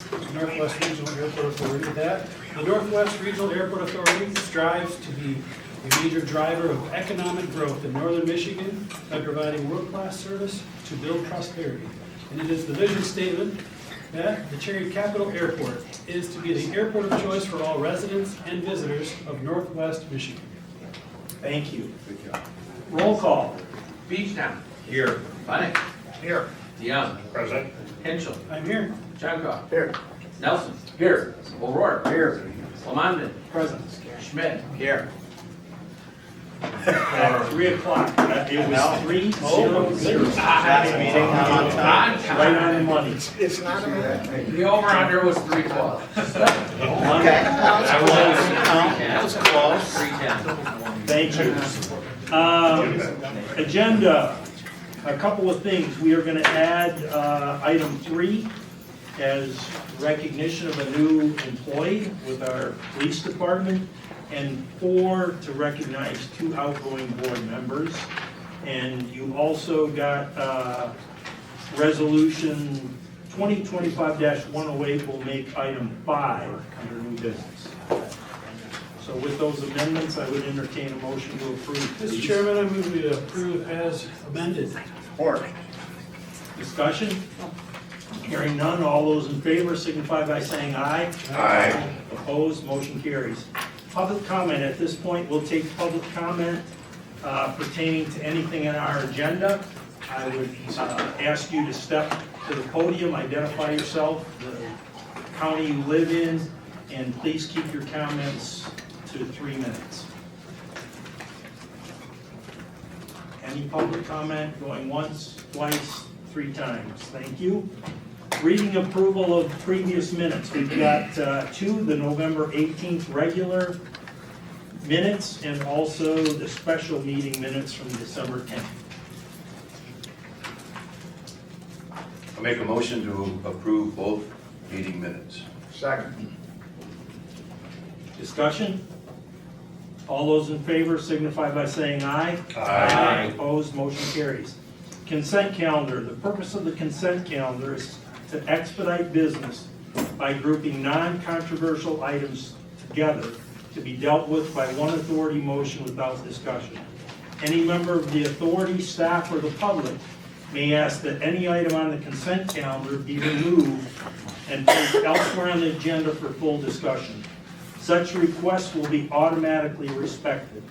Northwest Regional Airport Authority. The Northwest Regional Airport Authority strives to be a major driver of economic growth in northern Michigan by providing world-class service to build prosperity. And it is the vision statement that the Cherry Capital Airport is to be the airport of choice for all residents and visitors of Northwest Michigan. Thank you. Roll call. Beechtown. Here. Bunnick. Here. DeYoung. Present. Henschel. I'm here. Johncock. Here. Nelson. Here. O'Rourke. Here. Lamondon. Present. Schmidt. Here. At 3 o'clock. It was 3:00. Right on the money. It's not a minute. The over-under was 312. Okay. That was close. 310. Thank you. Agenda, a couple of things. We are going to add item 3 as recognition of a new employee with our police department, and 4 to recognize 2 outgoing board members. And you also got resolution 2025-108 will make item 5 under new business. So with those amendments, I would entertain a motion to approve. Mr. Chairman, I move we approve as amended. Support. Discussion? Hearing none, all those in favor signify by saying aye. Aye. Opposed, motion carries. Public comment, at this point, we'll take public comment pertaining to anything on our agenda. I would ask you to step to the podium, identify yourself, the county you live in, and please keep your comments to 3 minutes. Any public comment going once, twice, 3 times? Thank you. Reading approval of previous minutes. We've got 2, the November 18th regular minutes and also the special meeting minutes from December 10th. I make a motion to approve both meeting minutes. Second. Discussion? All those in favor signify by saying aye. Aye. Opposed, motion carries. Consent calendar. The purpose of the consent calendar is to expedite business by grouping non-controversial items together to be dealt with by one authority motion without discussion. Any member of the authority, staff, or the public may ask that any item on the consent calendar be removed and placed elsewhere on the agenda for full discussion. Such requests will be automatically respected.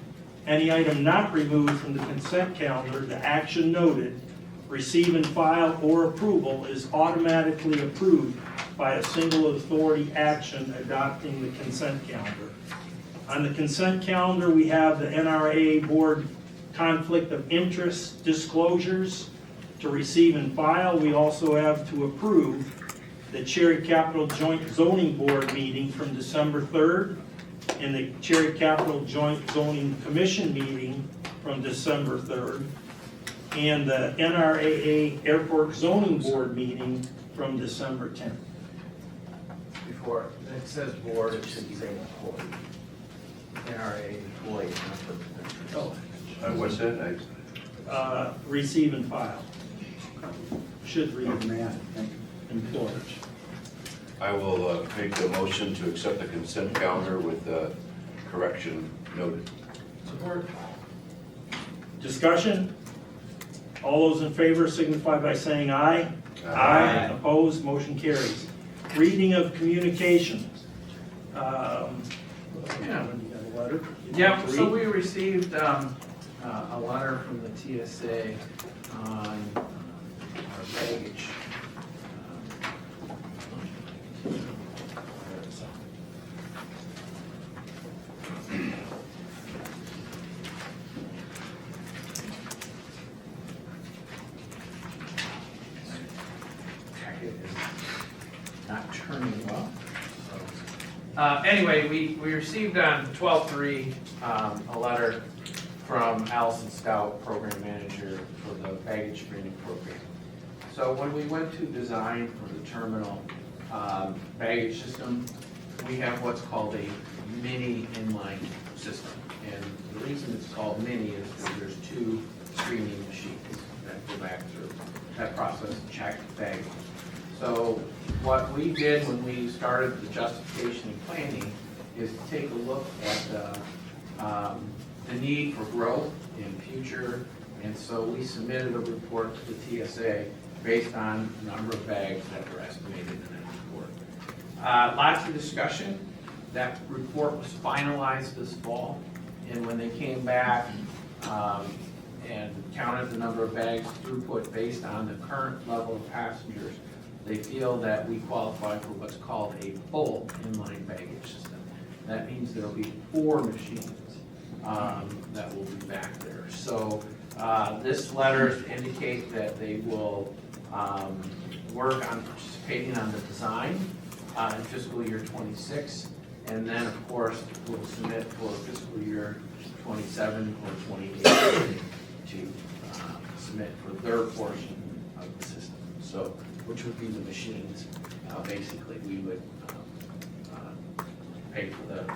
Any item not removed from the consent calendar, the action noted, receive and file or approval is automatically approved by a single authority action adopting the consent calendar. On the consent calendar, we have the NRAA board conflict of interest disclosures to receive and file. We also have to approve the Cherry Capital Joint Zoning Board meeting from December 3rd and the Cherry Capital Joint Zoning Commission meeting from December 3rd and the NRAA Airport Zoning Board meeting from December 10th. Before, it says board, it should say employee. NRA employee, not the. What's that? Receive and file. Should read employers. I will make the motion to accept the consent calendar with correction noted. Support. Discussion? All those in favor signify by saying aye. Aye. Opposed, motion carries. Reading of communications. Yeah. You got a letter? Yeah, so we received a letter from the TSA on our baggage. Packet is not turning well. Anyway, we received on 12/3 a letter from Allison Stout, Program Manager for the baggage screening program. So when we went to design for the terminal baggage system, we have what's called a mini inline system. And the reason it's called mini is because there's 2 screening machines that go back through that process, check baggage. So what we did when we started the justification and planning is to take a look at the need for growth in future. And so we submitted a report to the TSA based on the number of bags that were estimated in that report. Lots of discussion. That report was finalized this fall. And when they came back and counted the number of bags throughput based on the current level of passengers, they feel that we qualify for what's called a full inline baggage system. That means there'll be 4 machines that will be back there. So this letter indicates that they will work on participating on the design in fiscal year 26, and then of course we'll submit for fiscal year 27 or 28 to submit for their portion of the system. So, which would be the machines. Basically, we would pay for the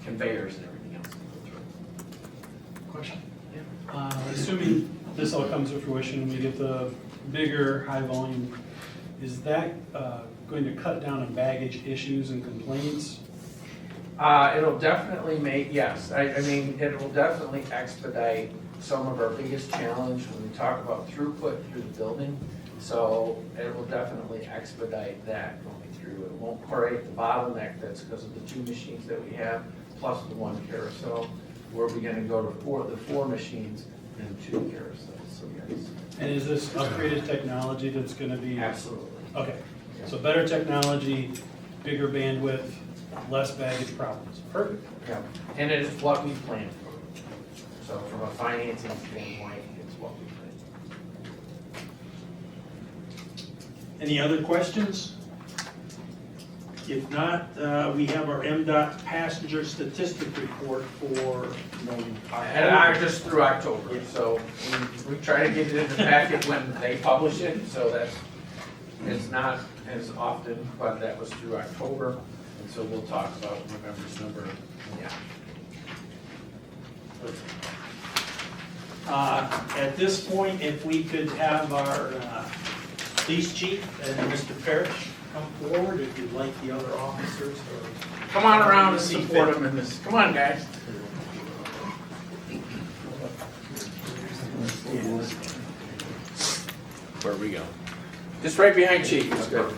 conveyors and everything else that go through. Question? Assuming this all comes to fruition, we get the bigger, high volume, is that going to cut down on baggage issues and complaints? It'll definitely make, yes, I mean, it will definitely expedite some of our biggest challenge when we talk about throughput through the building. So it will definitely expedite that going through. It won't create the bottleneck that's because of the 2 machines that we have, plus the 1 carousel. We're going to go to the 4 machines and 2 carousels, so yes. And is this upgraded technology that's going to be? Absolutely. Okay, so better technology, bigger bandwidth, less baggage problems. Perfect. Yeah, and it is what we planned for. So from a financing standpoint, it's what we planned. Any other questions? If not, we have our MDOT passenger statistic report for, And I just through October, so we try to get it in the packet when they publish it, so that's, it's not as often, but that was through October, and so we'll talk about November's number, yeah. At this point, if we could have our police chief and Mr. Parrish come forward, if you'd like the other officers or... Come on around and support them in this, come on, guys. Where we go? Just right behind Chief, it's good.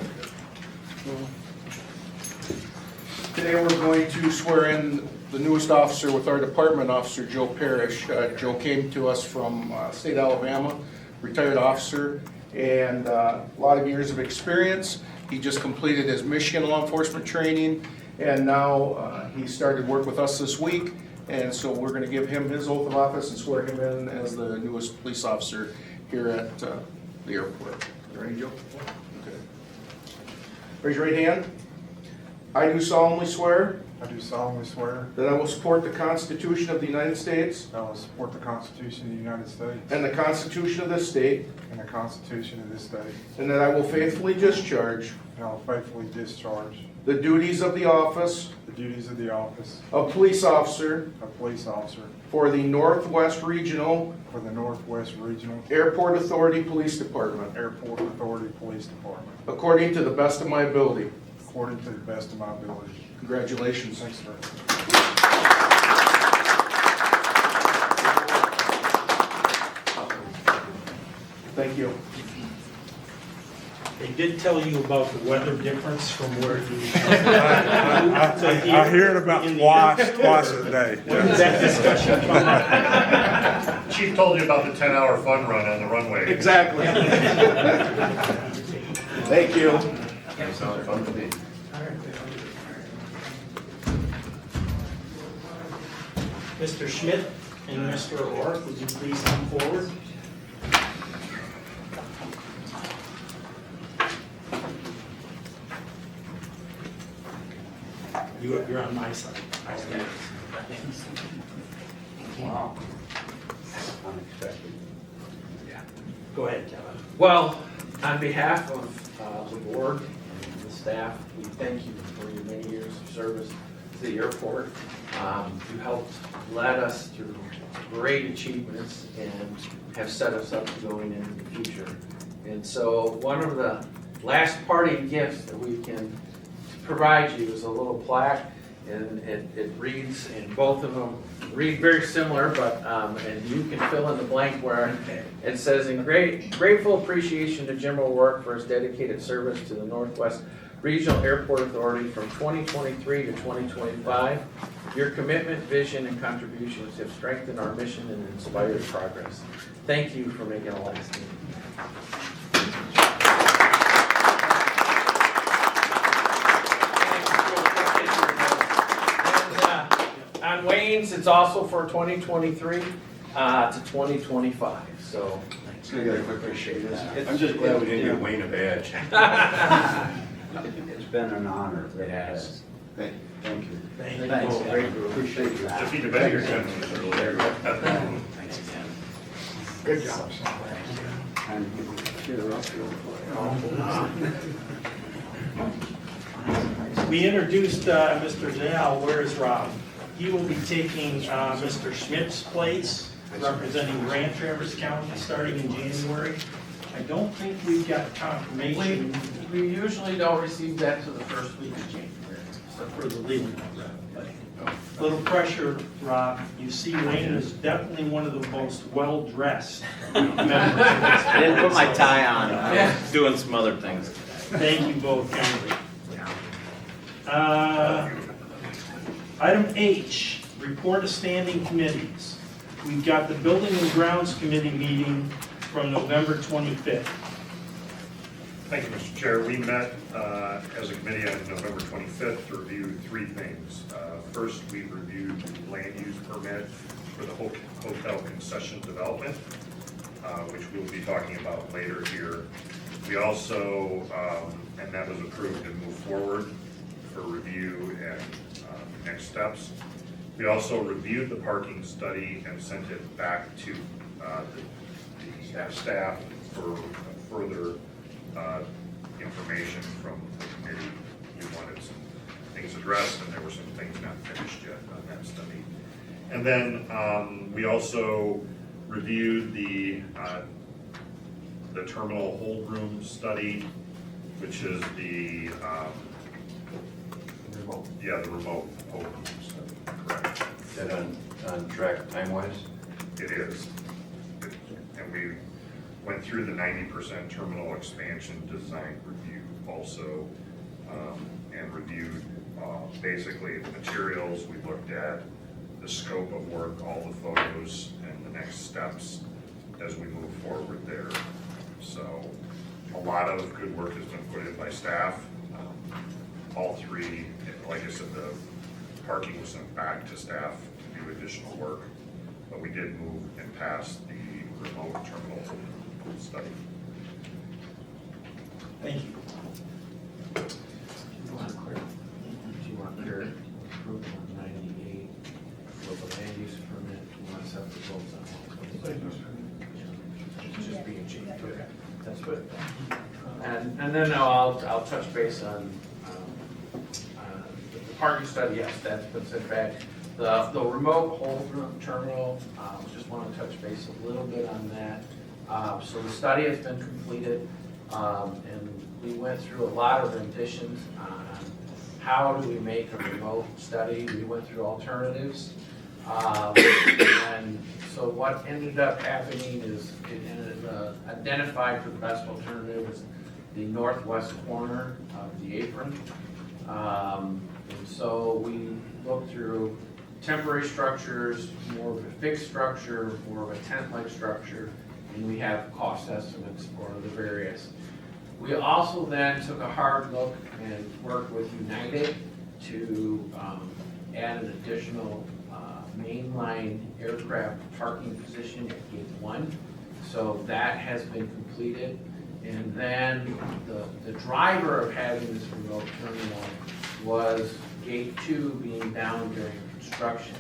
Today we're going to swear in the newest officer with our department, Officer Joe Parrish. Joe came to us from state Alabama, retired officer, and a lot of years of experience. He just completed his Michigan law enforcement training, and now he started work with us this week. And so we're going to give him his oath of office and swear him in as the newest police officer here at the airport. You ready, Joe? Okay. Raise your right hand. I do solemnly swear I do solemnly swear that I will support the Constitution of the United States that I will support the Constitution of the United States and the Constitution of this state, and the Constitution of this state, and that I will faithfully discharge and I will faithfully discharge the duties of the office the duties of the office of police officer of police officer for the Northwest Regional for the Northwest Regional Airport Authority Police Department, Airport Authority Police Department, according to the best of my ability. according to the best of my ability. Congratulations. Thanks, sir. Thank you. They did tell you about the weather difference from where you... I hear it about twice a day. When did that discussion come up? Chief told you about the 10-hour fun run on the runway. Exactly. Thank you. That sounds fun to me. Mr. Schmidt and Mr. O'Rourke, would you please come forward? You're on my side. Wow. Unexpected. Go ahead, Kevin. Well, on behalf of the board and the staff, we thank you for your many years of service to the airport. You helped lead us through great achievements and have set us up going into the future. And so one of the last parting gifts that we can provide you is a little plaque, and it reads, and both of them read very similar, but, and you can fill in the blank where it says, "In grateful appreciation to Jim O'Rourke for his dedicated service to the Northwest Regional Airport Authority from 2023 to 2025. Your commitment, vision, and contributions have strengthened our mission and inspired progress. Thank you for making a lasting." On Wayne's, it's also for 2023 to 2025, so. I'm just glad we didn't give Wayne a badge. It's been an honor. It has. Thank you. Thank you. Thanks, appreciate you. Defeat the beggar sentence earlier. Good job. And cheer up We introduced Mr. Zanel. Where is Rob? He will be taking Mr. Schmidt's place, representing Grand Traverse County, starting in January. I don't think we've got confirmation We usually don't receive that till the first week of January. for the legal rep. But a little pressure, Rob. You see, Wayne is definitely one of the most well-dressed members of this. I didn't put my tie on. I Yeah. was doing some other things. Thank you both kindly. Item H, report of standing committees. We've got the Building and Grounds Committee meeting from November 25th. Thank you, Mr. Chair. We met as a committee on November 25th to review three things. First, we reviewed the land use permit for the hotel concession development, which we'll be talking about later here. We also, and that was approved and moved forward for review and next steps. We also reviewed the parking study and sent it back to the staff for further information from the committee. We wanted some things addressed, and there were some things not finished yet on that study. And then we also reviewed the terminal hold room study, which is the the remote hold room study. Correct. Is that on track time-wise? It is. And we went through the 90% terminal expansion design review also, and reviewed basically the materials. We looked at the scope of work, all the photos, and the next steps as we move forward there. So a lot of good work has been put in by staff. All three, like I said, the parking was sent back to staff to do additional work, but we did move and pass the remote terminal study. Thank you. Do you want your approval on 98 for the land use permit? Do you want to set the votes on? It's just being changed. Okay, that's good. And then I'll touch base on the parking study. Yes, that's been sent back. The remote hold room terminal, just want to touch base a little bit on that. So the study has been completed, and we went through a lot of renditions on how do we make a remote study. We went through alternatives. And so what ended up happening is it identified for the best alternative is the northwest corner of the apron. And so we looked through temporary structures, more of a fixed structure, more of a tent-like structure, and we have cost estimates for the various. We also then took a hard look and worked with United to add an additional mainline aircraft parking position at Gate 1. So that has been completed. And then the driver of having this remote terminal was Gate 2 being down during construction.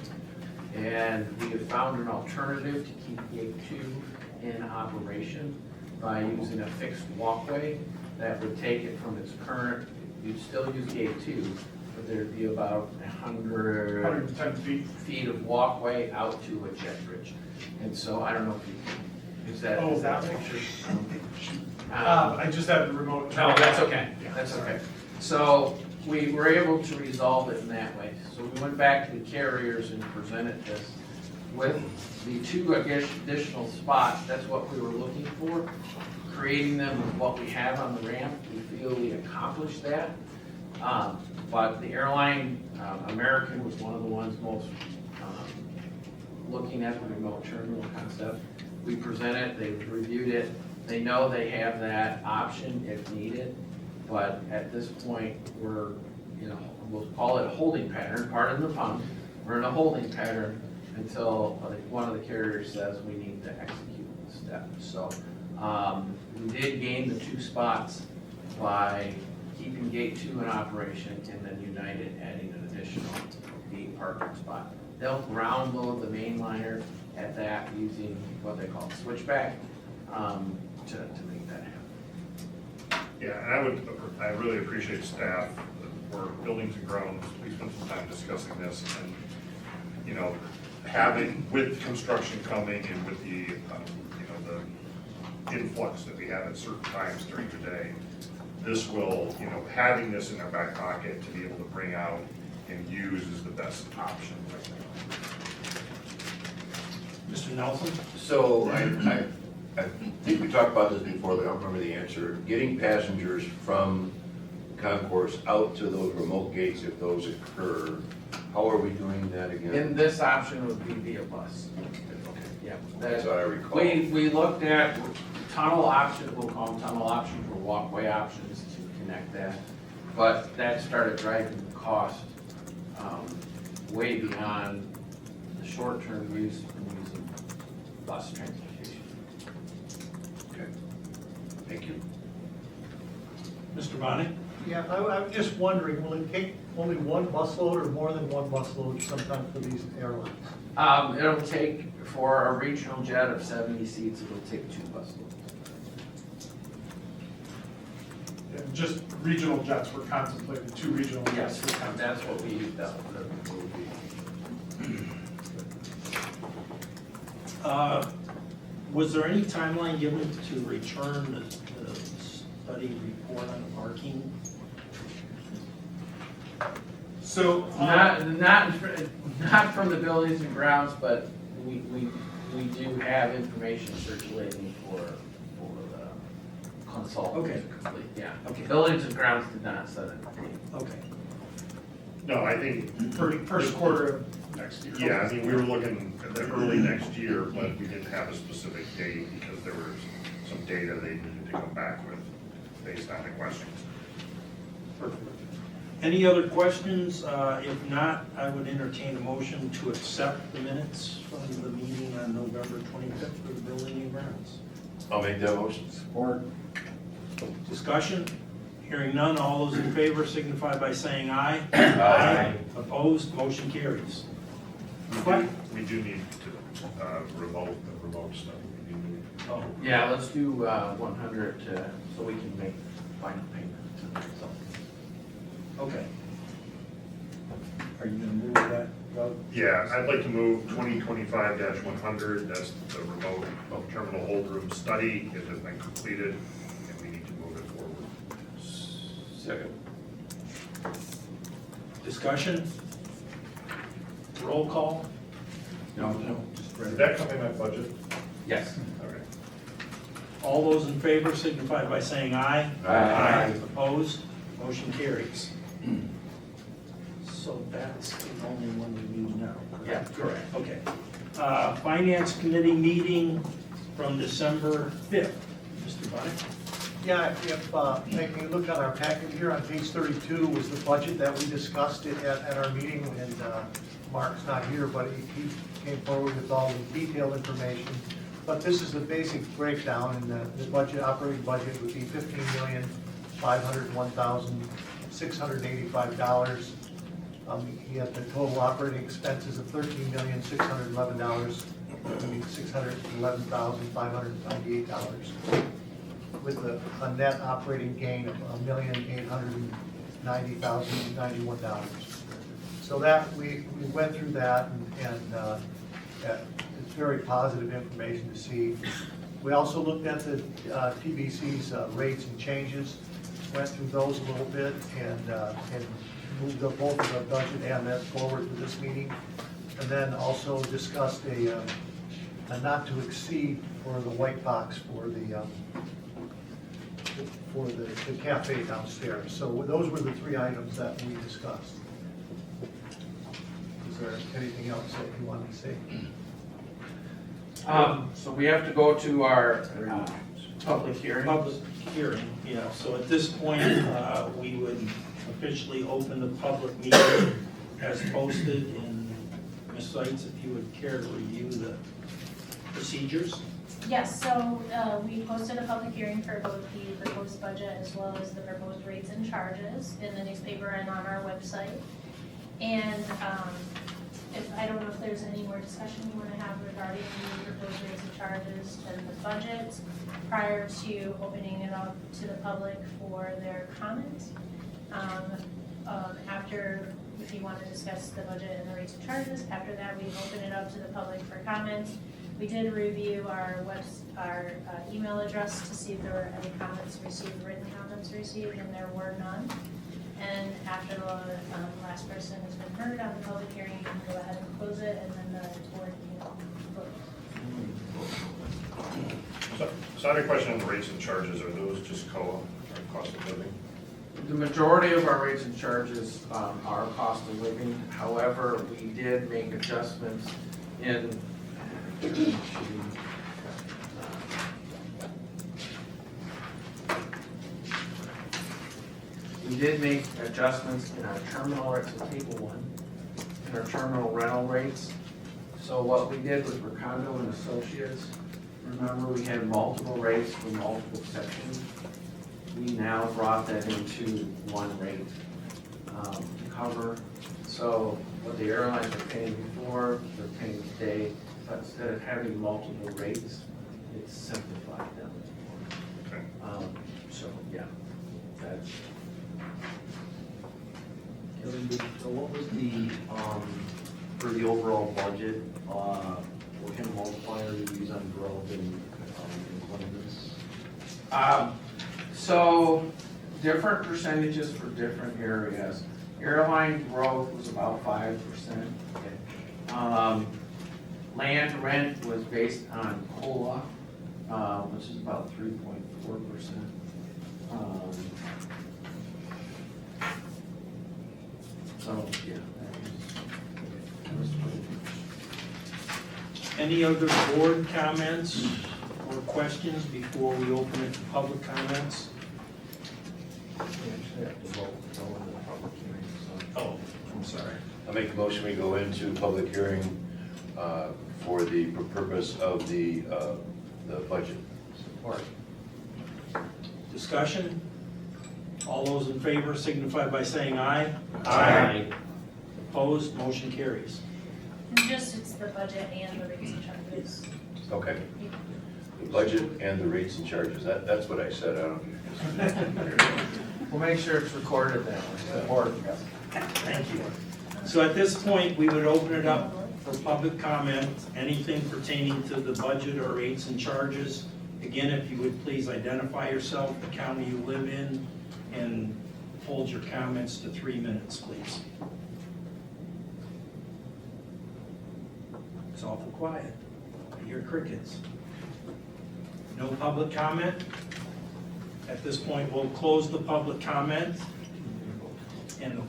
And we have found an alternative to keep Gate 2 in operation by using a fixed walkway that would take it from its current, you'd still use Gate 2, but there'd be about 110 feet of walkway out to a jet bridge. And so I don't know if you, is that picture? I just have the remote. No, that's okay, Yeah, that's sorry. okay. So we were able to resolve it in that way. So we went back to the carriers and presented this with the 2 additional spots. That's what we were looking for, creating them with what we have on the ramp. We feel we accomplished that. But the airline, American was one of the ones most looking at the remote terminal concept. We presented, they reviewed it. They know they have that option if needed, but at this point, we're, we'll call it a holding pattern, pardon the pun. We're in a holding pattern until one of the carriers says we need to execute the step. So, we did gain the 2 spots by keeping gate 2 in operation and then United adding an additional gate parking spot. They'll ground load the mainliner at that using what they call switchback, to make that happen. Yeah, and I really appreciate staff for buildings and grounds. We spent some time discussing this and, having, with construction coming and with the, the influx that we have at certain times during the day, this will, having this in our back pocket to be able to bring out and use is the best option right now. Mr. Nelson? So I think we talked about this before, but I don't remember the answer. Getting passengers from concourse out to those remote gates, if those occur, how are we doing that again? And this option would be via bus. Yeah. As I recall. We looked at tunnel option, we'll call them tunnel options or walkway options to connect that. But that started driving the cost way beyond the short-term use of using bus transportation. Okay, thank you. Mr. Bonnet? Yeah, I'm just wondering, will it take only one busload or more than one busload sometimes for these airlines? It'll take, for a regional jet of 70 seats, it'll take 2 busloads. Yeah, just regional jets were contemplated, 2 regional Yes, jets. that's what we used up. Was there any timeline given to return the study report on parking? So, Not from the buildings and grounds, but we do have information circulating for the consultant Okay. to complete, yeah. Okay. Buildings and grounds did not set it. Okay. No, I think, first quarter of next year. yeah, I mean, we were looking at the early next year, but we didn't have a specific date because there was some data they needed to come back with based on the questions. Perfect. Any other questions? If not, I would entertain a motion to accept the minutes from the meeting on November 25th for the building and grounds. I'll make that motion. Support. Discussion? Hearing none, all those in favor signify by saying aye. Aye. Opposed, motion carries. We do need to, the remote stuff. We do need. Oh, Yeah, let's do 100 so we can make final payment. So, okay. Are you gonna move that, Doug? Yeah, I'd like to move 2025-100, that's the remote terminal hold room study. It has been completed, and we need to move it forward. Second. Discussion? Roll call? No. Did that come in that budget? Yes. Okay. All those in favor signify by saying aye. Aye. Opposed? Motion carries. So that's the only one we need now. Yeah, correct. Okay. Finance Committee meeting from December 5th. Mr. Bonnet? Yeah, if you look at our package here on page 32 was the budget that we discussed at our meeting, and Mark's not here, but he came forward with all the detailed information. But this is the basic breakdown, and the budget, operating budget would be $15,501,685. He had the total operating expenses of $13,611, $611,598, with a net operating gain of $1,890,091. So that, we went through that, and it's very positive information to see. We also looked at the TVC's rates and changes, went through those a little bit, and moved both of the budget and that forward to this meeting. And then also discussed a not to exceed for the white box for the cafe downstairs. So those were the three items that we discussed. Is there anything else that you wanted to say? So we have to go to our public hearing. Public hearing, yeah. So at this point, we would officially open the public meeting as posted. And Ms. Seitz, if you would care to review the procedures. Yes, so we posted a public hearing for both the proposed budget as well as the proposed rates and charges in the newspaper and on our website. And I don't know if there's any more discussion you want to have regarding the proposed rates and charges and the budget prior to opening it up to the public for their comment. After, if you want to discuss the budget and the rates and charges, after that we open it up to the public for comment. We did review our email address to see if there were any comments received, written comments received, and there were none. And after the last person has been heard on the public hearing, you can go ahead and close it, and then the board can vote. So I had a question on the rates and charges. Are those just COLA, or cost of living? The majority of our rates and charges are cost of living. However, we did make adjustments in we did make adjustments in our terminal rates, so table 1, in our terminal rental rates. So what we did was Recondo and Associates. Remember, we had multiple rates for multiple sections. We now brought that into one rate to cover. So what the airlines were paying before, they're paying today. But instead of having multiple rates, it simplified them. Okay. So, yeah, that's. So what was the, for the overall budget, what kind of multiplier do you use on growth and employment? So different percentages for different areas. Airline growth was about 5%. Land rent was based on COLA, which is about 3.4%. So, yeah. that was Any other board comments or questions before we open it to public comments? We actually have to vote to go into the public hearing, so. Oh, I'm sorry. I make a motion, we go into public hearing for the purpose of the budget. Support. Discussion? All those in favor signify by saying aye. Aye. Opposed, motion carries. And just, it's the budget and the rates and charges. Okay. The budget and the rates and charges, that's what I said, I don't. We'll make sure it's recorded that way. Support. Thank you. So at this point, we would open it up for public comment, anything pertaining to the budget or rates and charges. Again, if you would please identify yourself, the county you live in, and hold your comments to 3 minutes, please. It's awful quiet. I hear crickets. No public comment? At this point, we'll close the public comment and the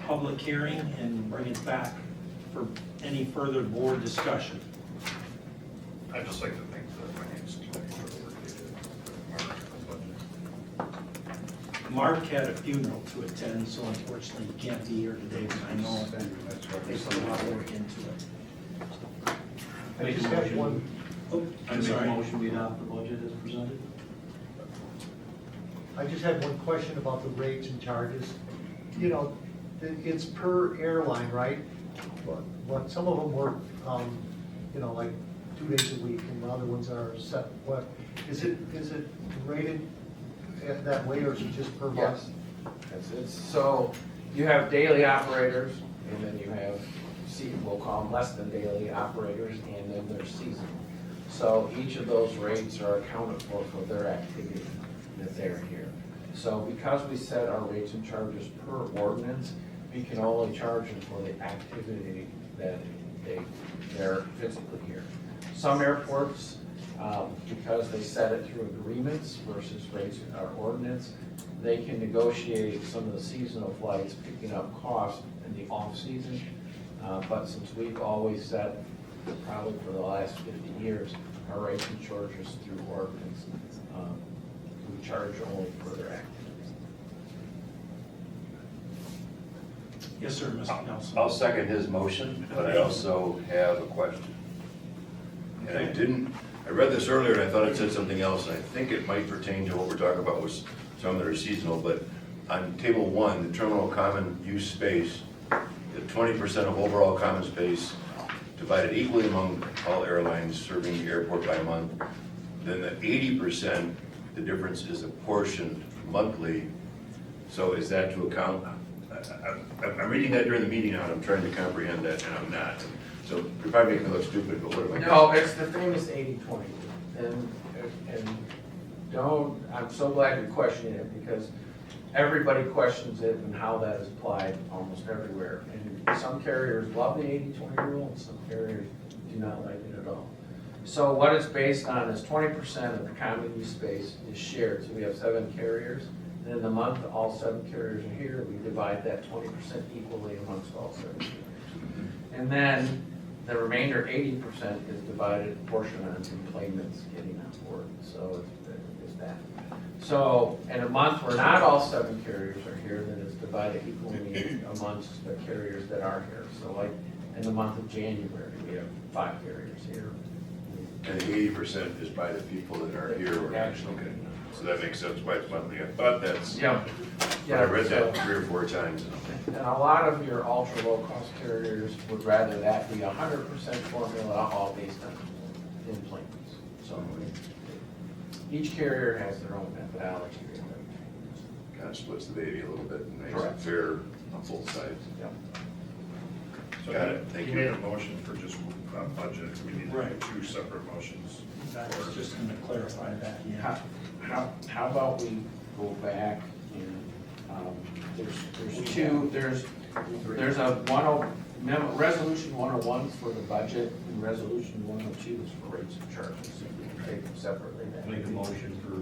public hearing and bring it back for any further board discussion. I'd just like to thank the finance committee for the work they did. Mark had a funeral to attend, so unfortunately he can't be here today, but I know they put a lot of work into it. I just have one, Oh, I'm sorry. Motion we adopt the budget as presented? I just had one question about the rates and charges. You know, it's per airline, right? But some of them work, you know, like 2 days a week, and the other ones are set. What is it rated that way, or is it just per bus? Yes. So you have daily operators, and then you have, we'll call them less than daily operators, and then there's seasonal. So each of those rates are accounted for their activity that they're here. So because we set our rates and charges per ordinance, we can only charge them for the activity that they're physically here. Some airports, because they set it through agreements versus rates or ordinance, they can negotiate some of the seasonal flights, picking up costs in the off-season. But since we've always set, probably for the last 50 years, our rates and charges through ordinance, we charge only for their activities. Yes, sir, Mr. Nelson. I'll second his motion, but I also have a question. And I read this earlier and I thought it said something else, and I think it might pertain to what we're talking about with some that are seasonal, but on table 1, the terminal common use space, the 20% of overall common space divided equally among all airlines serving the airport by month, then the 80%, the difference is apportioned monthly. So is that to account? I'm reading that during the meeting now, and I'm trying to comprehend that, and I'm not. So you're probably making me look stupid, but what am I? No, it's the famous 80-20. And I'm so glad you're questioning it, because everybody questions it and how that is applied almost everywhere. And some carriers love the 80-20 rule, and some carriers do not like it at all. So what it's based on is 20% of the common use space is shared. So we have 7 carriers. And in the month, all 7 carriers are here. We divide that 20% equally amongst all 7 carriers. And then the remainder 80% is divided portion on enplanements getting on board. So it's that. So in a month where not all 7 carriers are here, then it's divided equally amongst the carriers that are here. So like in the month of January, we have 5 carriers here. And the 80% is by the people that are here. Actually. Okay. So that makes sense why it's monthly. I thought that's, Yep. I read that 3 or 4 times. And a lot of your ultra-low-cost carriers would rather that be 100% formula, all based on enplanements. So each carrier has their own methodology. Kind of splits the baby a little bit and makes it Correct. fair on both sides. Yep. So Got it. Thank you you. made a motion for just budget. We need to Right. do 2 separate motions. I was just going to clarify that, yeah. How about we go back and, there's a resolution 101 for the budget, and resolution 102 is for rates and charges. So we can take them separately. Make a motion for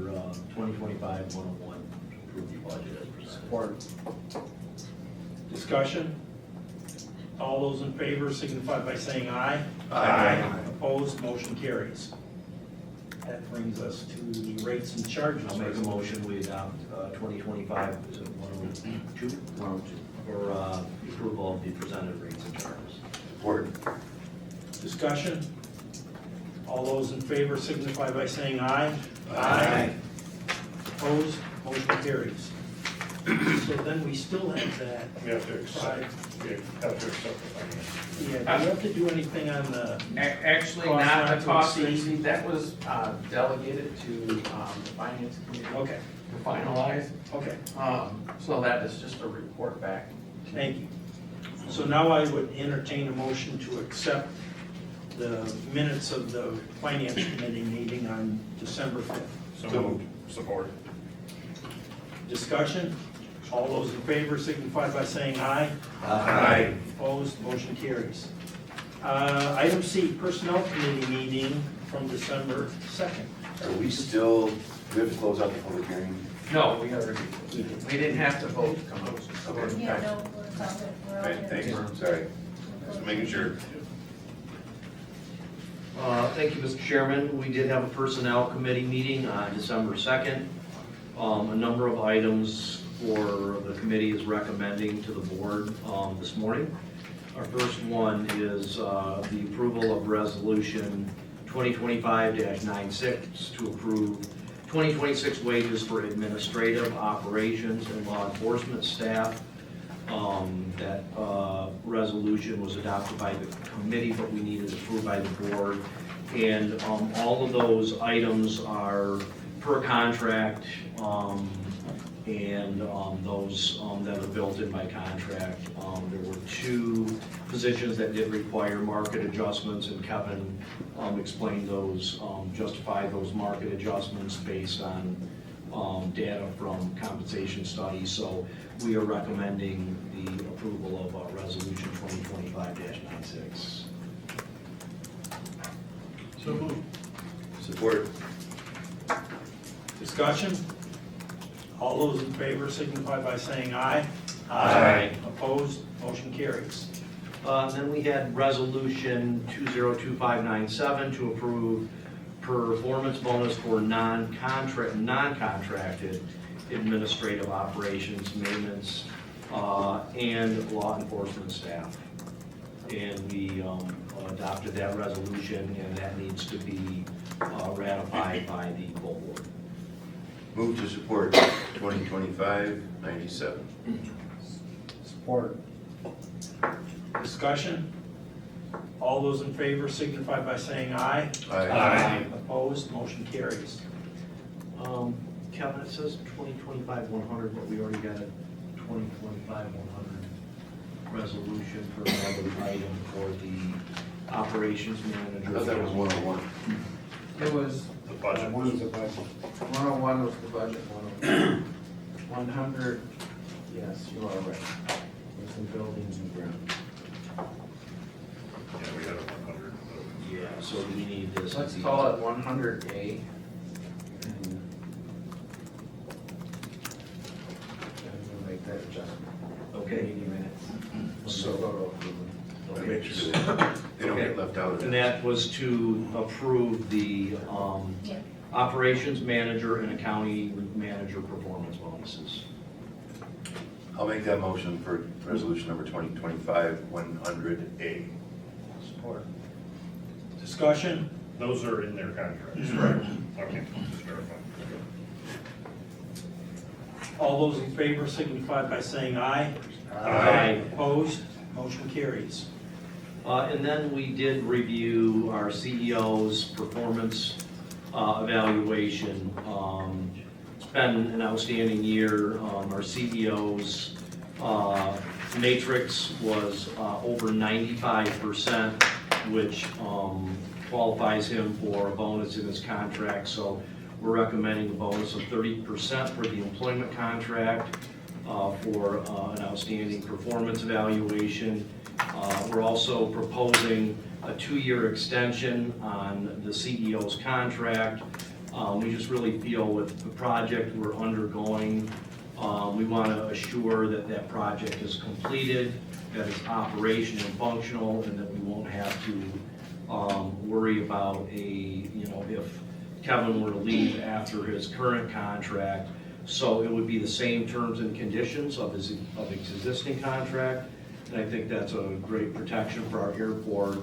2025-101 to approve the budget as presented. Support. Discussion? All those in favor signify by saying aye. Aye. Opposed, motion carries. That brings us to rates and charges. I'll make a motion, we adopt 2025, is it 102? 102. For approval of the presented rates and charges. Support. Discussion? All those in favor signify by saying aye. Aye. Opposed, motion carries. So then we still have that. We have to accept the finance. Yeah, do you have to do anything on the, Actually, Cost not not the to cost exceed. that was delegated to the finance committee okay, to finalize. okay, So that is just a report back. thank you. So now I would entertain a motion to accept the minutes of the finance committee meeting on December 5th. So moved. Support. Discussion? All those in favor signify by saying aye. Aye. Opposed, motion carries. Item C, Personnel Committee meeting from December 2nd. Are we still, do we have to close out the public hearing? No, we already, we didn't have to vote to come out. Okay. Yeah, no, it's all good. We're all All right, good. thank you, sorry. Just making sure. Thank you, Mr. Chairman. We did have a personnel committee meeting on December 2nd. A number of items for the committee is recommending to the board this morning. Our first one is the approval of resolution 2025-96 to approve 2026 wages for administrative operations and law enforcement staff. That resolution was adopted by the committee, but we needed approved by the board. And all of those items are per contract and those that are built in by contract. There were 2 positions that did require market adjustments, and Kevin explained those, justified those market adjustments based on data from compensation studies. So we are recommending the approval of Resolution 2025-96. So moved. Support. Discussion? All those in favor signify by saying aye. Aye. Opposed? Motion carries. Then we had Resolution 202597 to approve performance bonus for non-contracted administrative operations, maintenance, and law enforcement staff. And we adopted that resolution, and that needs to be ratified by the full board. Move to support 2025-97. Support. Discussion? All those in favor signify by saying aye. Aye. Opposed? Motion carries. Kevin, it says 2025-100, but we already got a 2025-100 resolution for another item for the operations manager. I thought that was 101. It was, The budget. One is a budget. 101 was the budget, 100, yes, you are right. It's in buildings and grounds. Yeah, we had a 100. Yeah, so we need this. Let's call it 100A. And we'll make that adjustment. Okay. 80 minutes. So- We'll go to approval. I make sure that they don't get left out. And that was to approve the Yeah. operations manager and accounting manager performance bonuses. I'll make that motion for resolution number 2025-100A. Support. Discussion? Those are in their contracts, correct? Okay, just verifying. All those in favor signify by saying aye. Aye. Opposed? Motion carries. And then we did review our CEO's performance evaluation. It's been an outstanding year. Our CEO's matrix was over 95%, which qualifies him for a bonus in his contract. So we're recommending a bonus of 30% for the employment contract for an outstanding performance evaluation. We're also proposing a 2-year extension on the CEO's contract. We just really feel with the project we're undergoing, we want to assure that that project is completed, that it's operation and functional, and that we won't have to worry about if Kevin were to leave after his current contract. So it would be the same terms and conditions of his existing contract. And I think that's a great protection for our airport,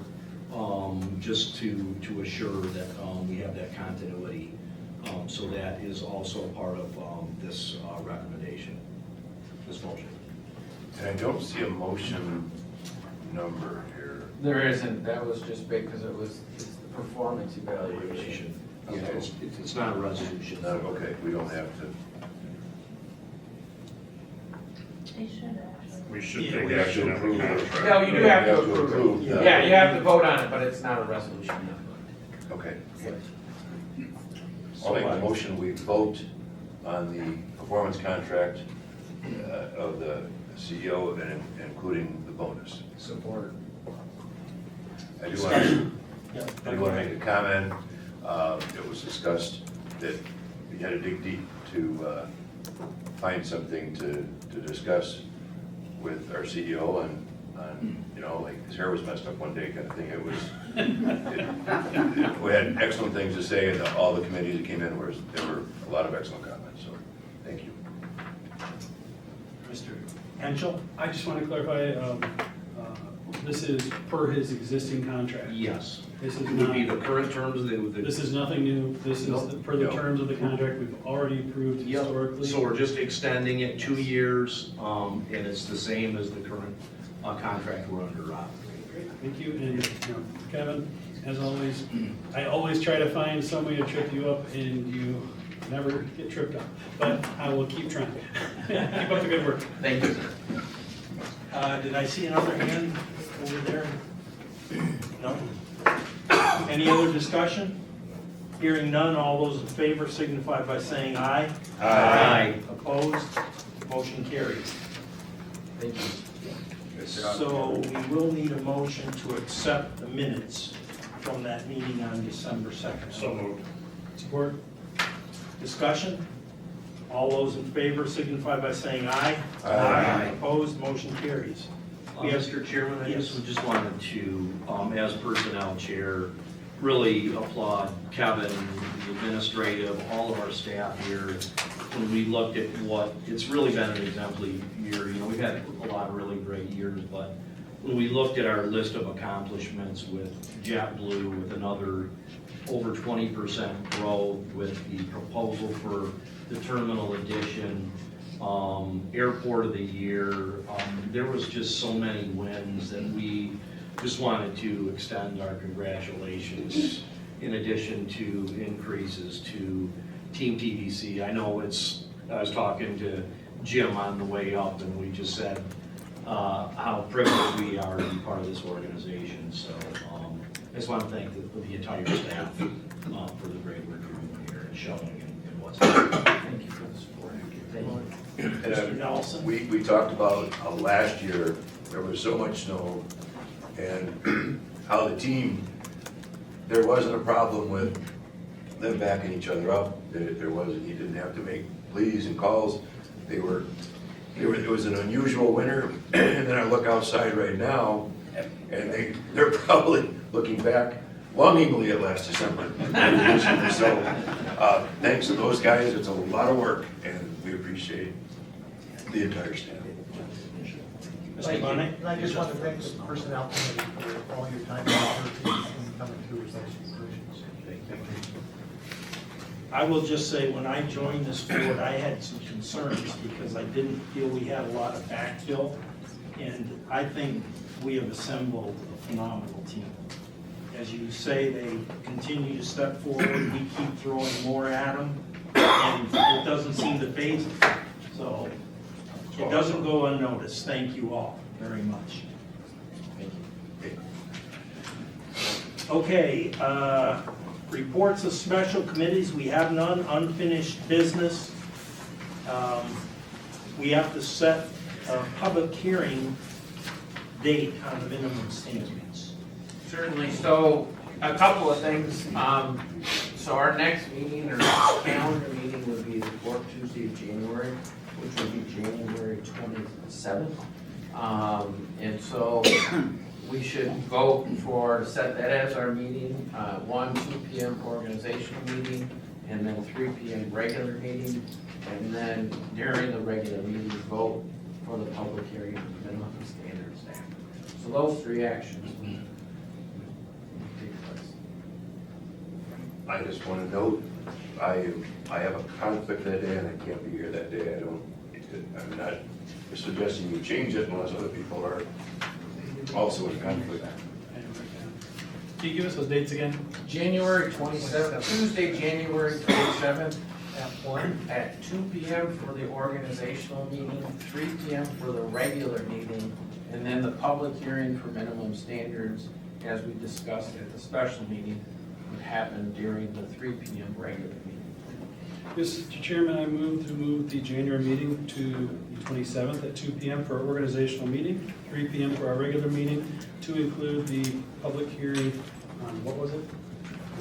just to assure that we have that continuity. So that is also part of this recommendation, this motion. And I don't see a motion number here. There isn't, that was just because it's the performance evaluation. Yeah, it's not a resolution. No, okay, we don't have to. They should have. We should Yeah, take we action should on the approve it. contract. No, you do have to You have to approve approve, it. yeah. Yeah, you have to vote on it, but it's not a resolution. Okay. I'll make a motion, we vote on the performance contract of the CEO and including the bonus. Support. I do want to Yeah. make a comment. It was discussed that we had to dig deep to find something to discuss with our CEO and, like his hair was messed up one day kind of thing. It was, we had excellent things to say, and all the committees that came in there were a lot of excellent comments, so thank you. Mr. Henschel? I just want to clarify, this is per his existing contract. Yes. This is It would be not, the current terms, this is nothing new. This is Nope. per the Nope. terms of the contract we've already approved Yep. historically. So we're just extending it 2 years, and it's the same as the current contract we're under, Rob. Great, thank you. And Kevin, as always, I always try to find some way to trip you up, and you never get tripped up, but I will keep trying. Keep up the good work. Thank you, sir. Did I see another hand over there? No? Any other discussion? Hearing none, all those in favor signify by saying aye. Aye. Opposed? Motion carries. Thank you. So we will need a motion to accept the minutes from that meeting on December 2nd. So moved. Support? Discussion? All those in favor signify by saying aye. Aye. Opposed? Motion carries. We have- Mr. Chairman, I Yes. just wanted to, as personnel chair, really applaud Kevin, the administrative, all of our staff here. When we looked at what, it's really been an exemplary year, you know, we've had a lot of really great years, but when we looked at our list of accomplishments with JetBlue, with another over 20% growth, with the proposal for the terminal addition, airport of the year, there was just so many wins that we just wanted to extend our congratulations in addition to increases to Team TVC. I know I was talking to Jim on the way up and we just said how privileged we are to be part of this organization. So I just want to thank the entire staff for the great work you're doing here and showing and what's happening. Thank you for the support. Thank you. Mr. Nelson? We talked about how last year there was so much snow and how the team, there wasn't a problem with them backing each other up. There wasn't, you didn't have to make pleas and calls. It was an unusual winter. And then I look outside right now and they're probably looking back longingly at last December. So thanks to those guys, it's a lot of work and we appreciate the entire staff. Mr. Bonet? And I just want to thank the personnel committee for all your time and effort in coming through with those conclusions. I will just say, when I joined this board, I had some concerns because I didn't feel we had a lot of backfill. And I think we have assembled a phenomenal team. As you say, they continue to step forward, we keep throwing more at them, and it doesn't seem to faze them. So it doesn't go unnoticed. Thank you all very much. Okay, reports of special committees, we have none. Unfinished business. We have to set a public hearing date on the minimum standards. Certainly, so a couple of things. So our next meeting or calendar meeting would be the fourth Tuesday of January, which would be January 27th. And so we should vote for, set that as our meeting, 2 p.m. organizational meeting, and then 3 p.m. regular meeting. And then during the regular meeting, vote for the public hearing of the minimum standards act. So those three actions will take place. I just want to note, I have a conflict that day and I can't be here that day. I'm not suggesting you change it unless other people are also in conflict. Can you give us those dates again? January 27th, Tuesday, January 27th, At 1, at 2 p.m. for the organizational meeting, 3 p.m. for the regular meeting, and then the public hearing for minimum standards, as we discussed at the special meeting, would happen during the 3 p.m. regular meeting. Mr. Chairman, I move to move the January meeting to the 27th at 2 p.m. for our organizational meeting, 3 p.m. for our regular meeting, to include the public hearing on, what was it?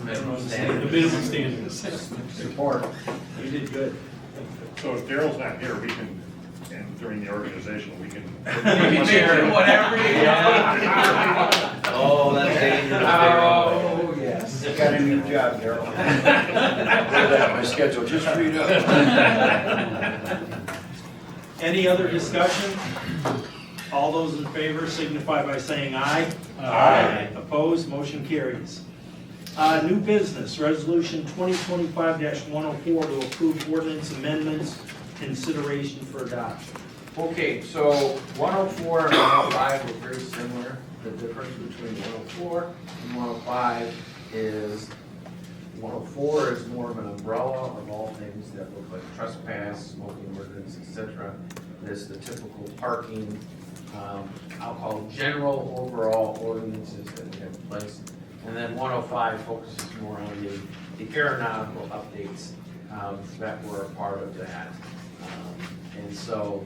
Minimum The standards. minimum standards. Support. You did good. So if Daryl's not here, we can, and during the organizational, we can. You can do whatever you want. Oh, that's dangerous. Oh, yes. You got a new job, Darryl. Look at that, my schedule just freed up. Any other discussion? All those in favor signify by saying aye. Aye. Opposed, motion carries. New business, resolution 2025-104 to approve ordinance amendments, consideration for adoption. Okay, so 104 and 105 are very similar. The difference between 104 and 105 is 104 is more of an umbrella of all things that look like trespass, smoking ordinance, etc. There's the typical parking, I'll call general overall ordinances that we have in place. And then 105 focuses more on the aeronautical updates that were a part of that. And so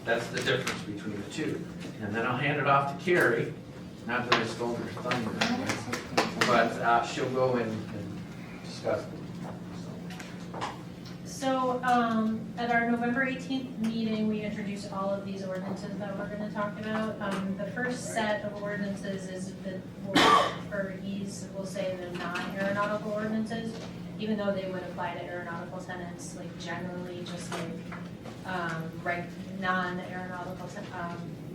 that's the difference between the two. And then I'll hand it off to Carrie, not that I stole her thunder, but she'll go and discuss it. So, at our November 18th meeting, we introduced all of these ordinances that we're gonna talk about. The first set of ordinances is for ease, we'll say the non-aeronautical ordinances, even though they would apply to aeronautical tenants, like generally, just like, non-aeronautical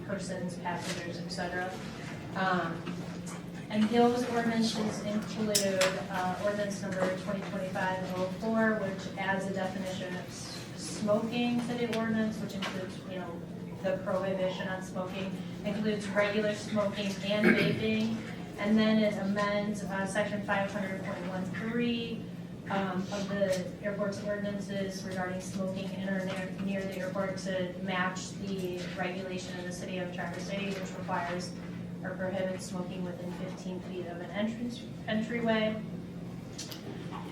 persons, passengers, etc. And those ordinances include ordinance number 2025-04, which adds a definition of smoking to the ordinance, which includes, the prohibition on smoking, includes regular smoking and vaping. And then it amends section 500.13 of the airport's ordinances regarding smoking in or near the airport to match the regulation in the city of Traverse City, which requires or prohibits smoking within 15 feet of an entryway.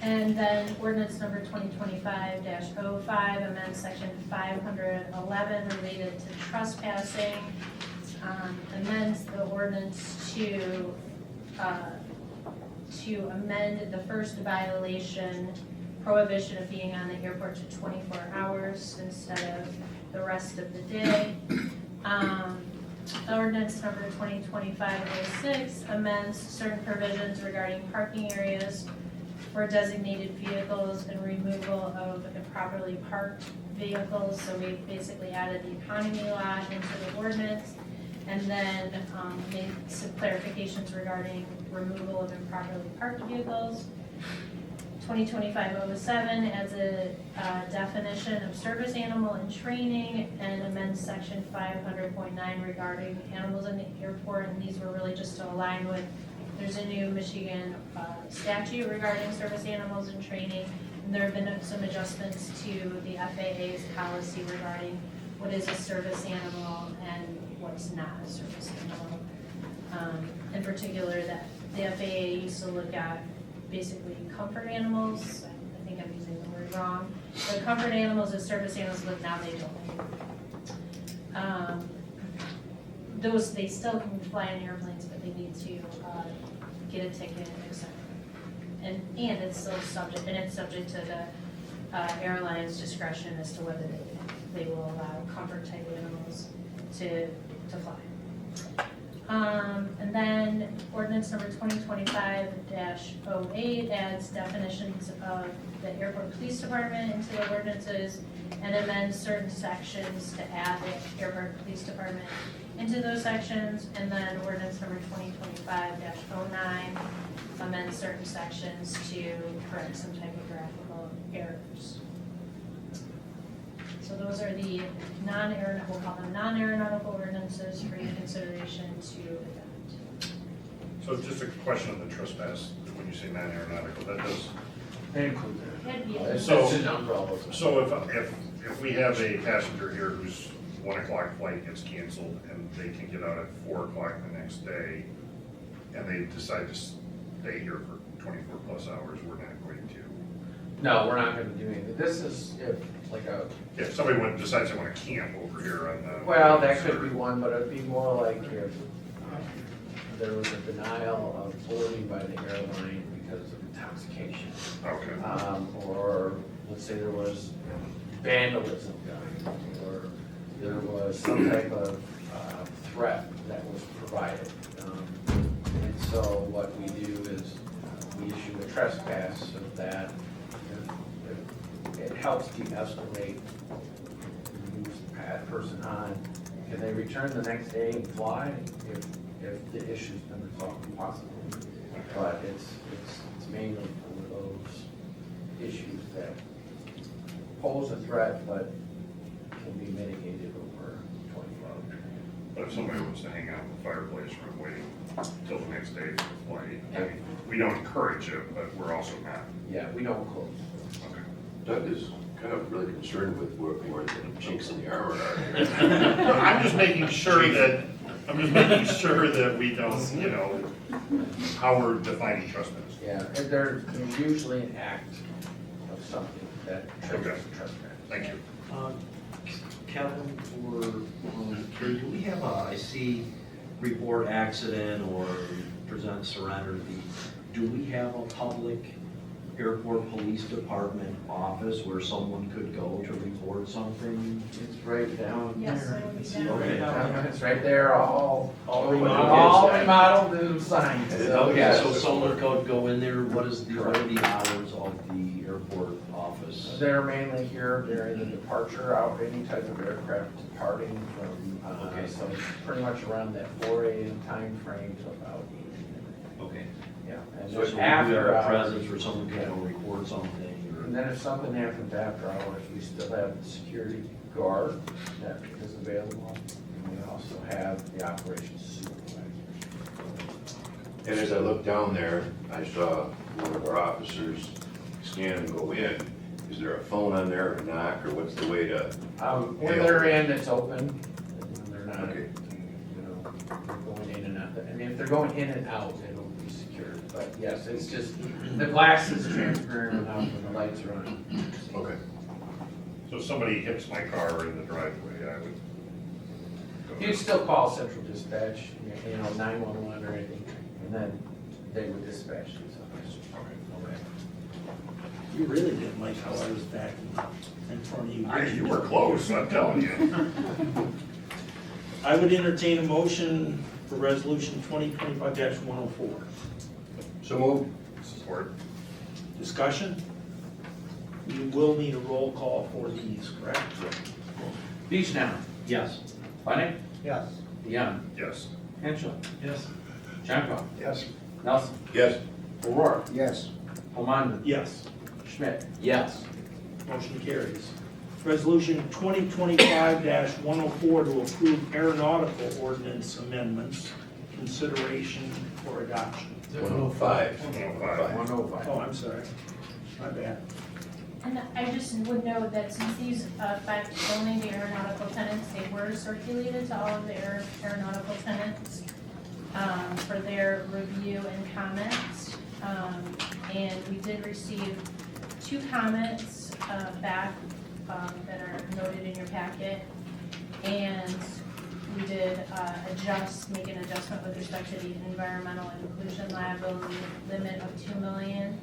And then ordinance number 2025-05 amends section 511 related to trespassing, amends the ordinance to amend the first violation, prohibition of being on the airport to 24 hours instead of the rest of the day. Ordinance number 2025-06 amends certain provisions regarding parking areas for designated vehicles and removal of improperly parked vehicles. So we basically added the economy lot into the ordinance, and then made some clarifications regarding removal of improperly parked vehicles. 2025-07 adds a definition of service animal in training and amends section 500.9 regarding animals in the airport, and these were really just to align with, there's a new Michigan statute regarding service animals in training, and there have been some adjustments to the FAA's policy regarding what is a service animal and what's not a service animal. In particular, that the FAA used to look at basically comfort animals. I think I'm using the word wrong. But comfort animals as service animals, but now they don't. They still can fly in airplanes, but they need to get a ticket, etc. And it's still subject to the airline's discretion as to whether they will allow comfort type animals to fly. And then ordinance number 2025-08 adds definitions of the airport police department into the ordinances and amends certain sections to add the airport police department into those sections. And then ordinance number 2025-09 amends certain sections to correct some typographical errors. So those are the non-aeronautical, we'll call them non-aeronautical ordinances for your consideration to adopt. So just a question on the trespass, when you say non-aeronautical, that does, They include that. That'd be It's So- an umbrella. so if we have a passenger here whose 1 o'clock flight gets canceled and they can get out at 4 o'clock the next day, and they decide to stay here for 24 plus hours, we're not going to. No, we're not gonna do anything. This is If somebody decides they want to camp over here on the. well, that could be one, but it'd be more like if there was a denial of boarding by the airline because of intoxication. Okay. Or let's say there was vandalism done, or there was some type of threat that was provided. And so what we do is we issue a trespass so that it helps de-escalate, moves the person on. Can they return the next day and fly if the issue's been resolved? Possibly. But it's mainly for those issues that pose a threat but can be mitigated over 24 hours. But if somebody wants to hang out in the fireplace room waiting till the next day for the flight, I mean, we don't encourage it, but we're also not. Yeah, we don't close. Okay. Doug is kind of really concerned with where the chinks in the armor are. I'm just making sure that we don't, you know, how we're defining trespass. Yeah, and there's usually an act of something that triggers Okay. the trespass. Thank you. Kevin or Carrie, do we have I see report accident or present surrender, do we have a public airport police department office where someone could go to report something? It's right down Yes, here. it'll be See, down. okay, it's right there, all remodeled. remodeled and signed. So, Okay, yeah. so someone could go in there, what are the hours of the airport office? They're mainly here during the departure, out any type of aircraft departing from, Okay. so pretty much around that 4 a.m. time frame to about 8. Okay. Yeah, and So then we do have after a hours, presence where someone can go record something and then if something happens after hours, we still have the security guard that is available. And we also have the operations supervisor. And as I looked down there, I saw one of our officers scan and go in. Is there a phone on there or knock, or what's the way to? When they're in, it's open, and when they're not, Okay. you know, they're going in and out. I mean, if they're going in and out, it'll be secured, but yes, it's just, the glass is transparent enough when the lights are on. Okay. So if somebody hits my car in the driveway, I would. go You'd still call central dispatch, you know, 911 or anything, and then they would dispatch you. You really didn't like how I was back in front of you. You were close, I'm telling you. I would entertain a motion for resolution 2025-104. So moved. Support. Discussion? You will need a roll call for these, correct? Beechnow, Yes. Funny, Yes. DeYoung, Yes. Henschel, Yes. Shamko, Yes. Nelson, Yes. O'Rourke, Yes. Almond, Yes. Schmidt. Yes. Motion carries. Resolution 2025-104 to approve aeronautical ordinance amendments, consideration for adoption. 105. 105. 105. Oh, I'm sorry. My bad. And I just would note that since these affect only the aeronautical tenants, they were circulated to all of the aeronautical tenants for their review and comments. And we did receive 2 comments back that are noted in your packet. And we did make an adjustment with respect to the environmental inclusion liability limit of $2 million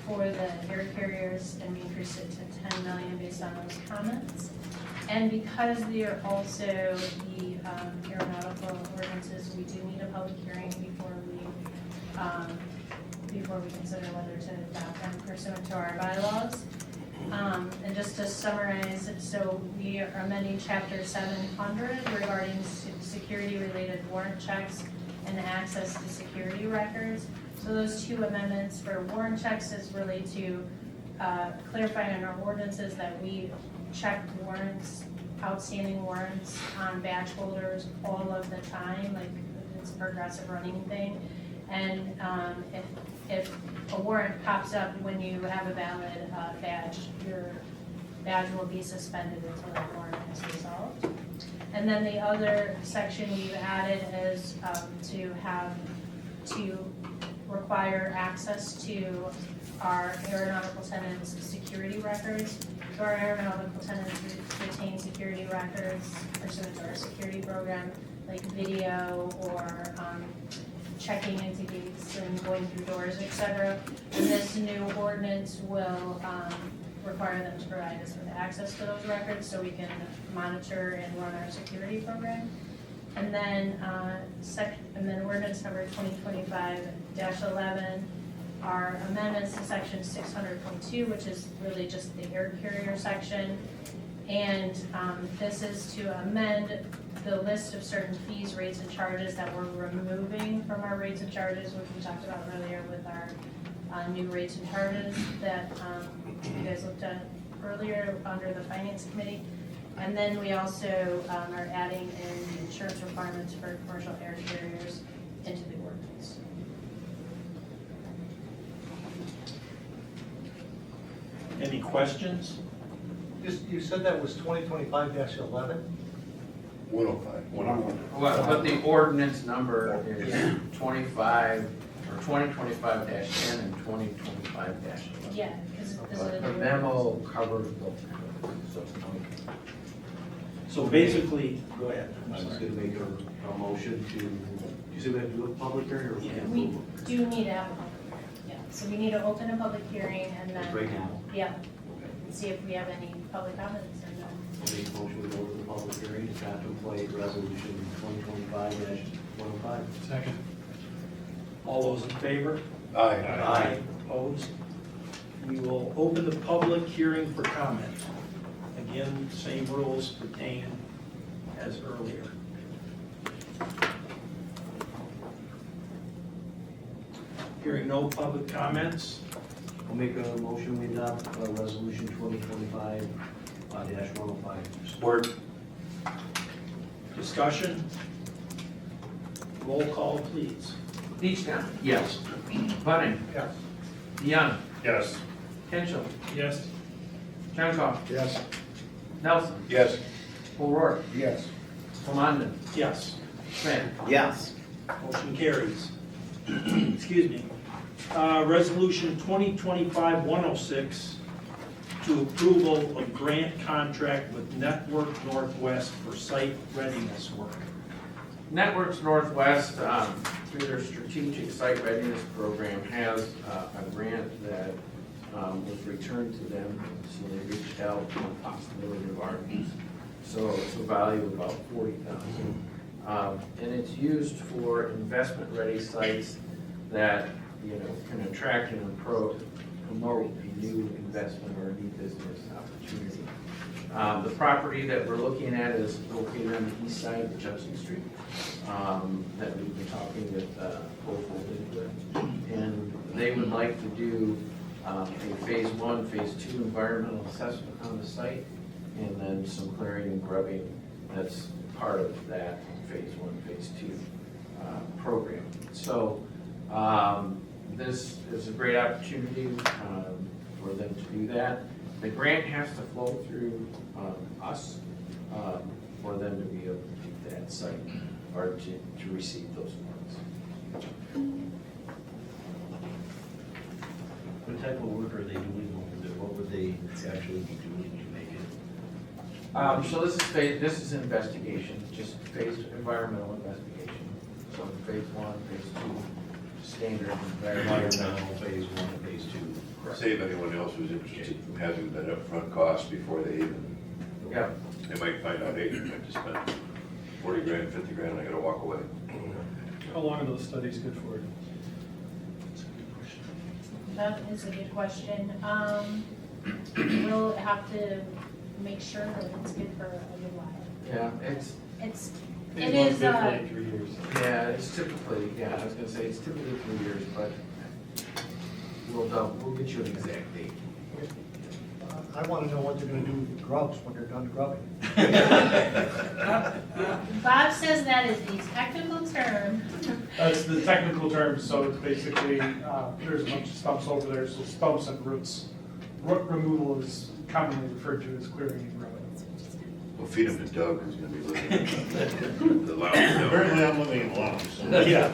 for the air carriers, and we increased it to $10 million based on those comments. And because they are also the aeronautical ordinances, we do need a public hearing before we consider whether to adopt them pursuant to our bylaws. And just to summarize, so we are amending chapter 700 regarding security-related warrant checks and access to security records. So those 2 amendments for warrant checks is really to clarify in our ordinances that we check warrants, outstanding warrants on badge holders all of the time, like it's a progressive running thing. And if a warrant pops up when you have a valid badge, your badge will be suspended until that warrant is resolved. And then the other section we've added is to require access to our aeronautical tenants' security records. So our aeronautical tenants retain security records pursuant to our security program, like video or checking into gates and going through doors, etc. And this new ordinance will require them to provide us with access to those records so we can monitor and run our security program. And then ordinance number 2025-11 are amendments to section 600.2, which is really just the air carrier section. And this is to amend the list of certain fees, rates, and charges that we're removing from our rates and charges, which we talked about earlier with our new rates and charges that you guys looked at earlier under the finance committee. And then we also are adding in the insurance requirements for commercial air carriers into the ordinance. Any questions? You said that was 2025-11? 105. But the ordinance number is 25, or 2025-10 and 2025-11. Yeah, because But the memo covers both. So, So basically, go ahead. I was gonna make a motion to, you said we have to do a public hearing or? Yeah. we do need to have a public hearing. Yeah, so we need to open a public hearing and then. Right now? Yeah, and see if we have any public comments and then. I'll make a motion to go to the public hearing to contemplate resolution 2025-105. Second. All those in favor? Aye. Opposed? We will open the public hearing for comment. Again, same rules pertain as earlier. Hearing no public comments, I'll make a motion we adopt resolution 2025-105. Support. discussion? Roll call, please. Beechtown, Yes. Bunning, Yes. DeYoung, Yes. Henschel, Yes. Chungkwat, Yes. Nelson, Yes. O'Rourke, Yes. Comandon, Yes. Schmidt. Yes. Motion carries. Excuse me. Resolution 2025-106 to approval of grant contract with Network Northwest for site readiness work. Networks Northwest, through their strategic site readiness program, has a grant that was returned to them. So they reached out to the possibility of ARPA's. So it's a value of about $40,000. And it's used for investment-ready sites that, can attract and promote a new investment or a new business opportunity. The property that we're looking at is located on the east side of Judson Street, that we've been talking with both holdings with. And they would like to do a phase 1, phase 2 environmental assessment on the site, and then some clearing and grubbing that's part of that phase 1, phase 2 program. So this is a great opportunity for them to do that. The grant has to flow through us for them to be able to do that site or to receive those funds. What type of work are they doing over there? What would they actually be doing to make it? So this is investigation, just environmental investigation. So phase 1, phase 2, standard Environmental phase 1 and phase 2. Save anyone else who's interested from having that upfront cost before they even, Yeah. they might find out, hey, I just spent 40 grand, 50 grand, I gotta walk away. How long are those studies good for? That is a good question. We'll have to make sure that it's good for a good while. Yeah, It Phase is, one's good for like 3 years. it's typically, I was gonna say it's typically 3 years, but we'll get you an exact date. I want to know what they're going to do with the grubs when they're done grubbing. Bob says that is a technical term. That's the technical term, so it's basically, there's a bunch of stumps over there, so stumps and roots. Root removal is commonly referred to as clearing and grubbing. We'll feed them to Doug, who's gonna be living the lounge. Apparently I'm living in Long, so. Yeah.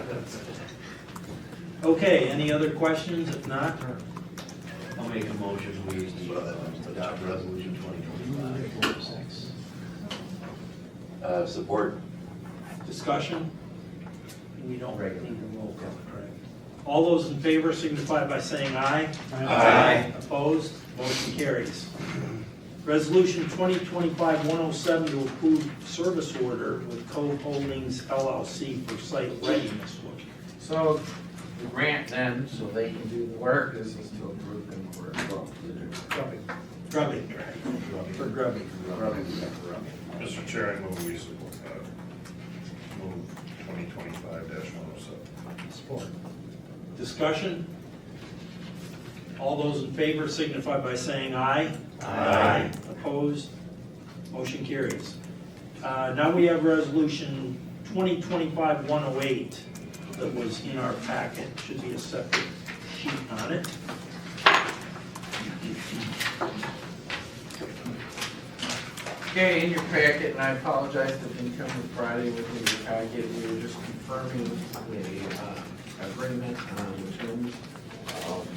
Okay, any other questions? If not, I'll make a motion we adopt resolution 2025-106. Support. discussion? We don't need a roll call, correct? All those in favor signify by saying aye. Aye. Opposed? Motion carries. Resolution 2025-107 to approve service order with Cove Holdings LLC for site readiness work. So the grant then, so they can do the work, this is to approve them for Grubbing, for grubbing. Mr. Chair, I move we move 2025-107. Support. Discussion? All those in favor signify by saying aye. Aye. Opposed? Motion carries. Now we have resolution 2025-108 that was in our packet. Should be a separate sheet on it. Okay, in your packet, and I apologize that didn't come with Friday with me to packet, we were just confirming the agreement on the terms of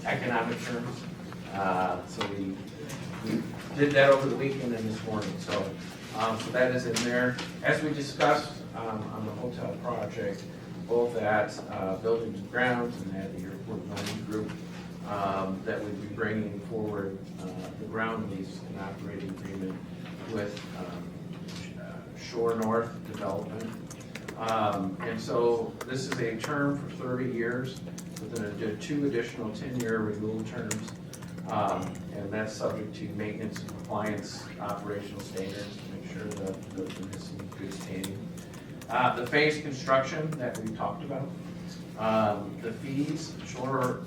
economic terms. So we did that over the weekend and this morning, so that is in there. As we discussed on the hotel project, both at Buildings and Grounds and at the Airport Planning Group, that we'd be bringing forward the ground lease and operating agreement with Shore North Development. And so this is a term for 30 years with 2 additional 10-year renewal terms. And that's subject to maintenance and compliance operational standards to make sure that the building is in good standing. The phase construction that we talked about. The fees, Shore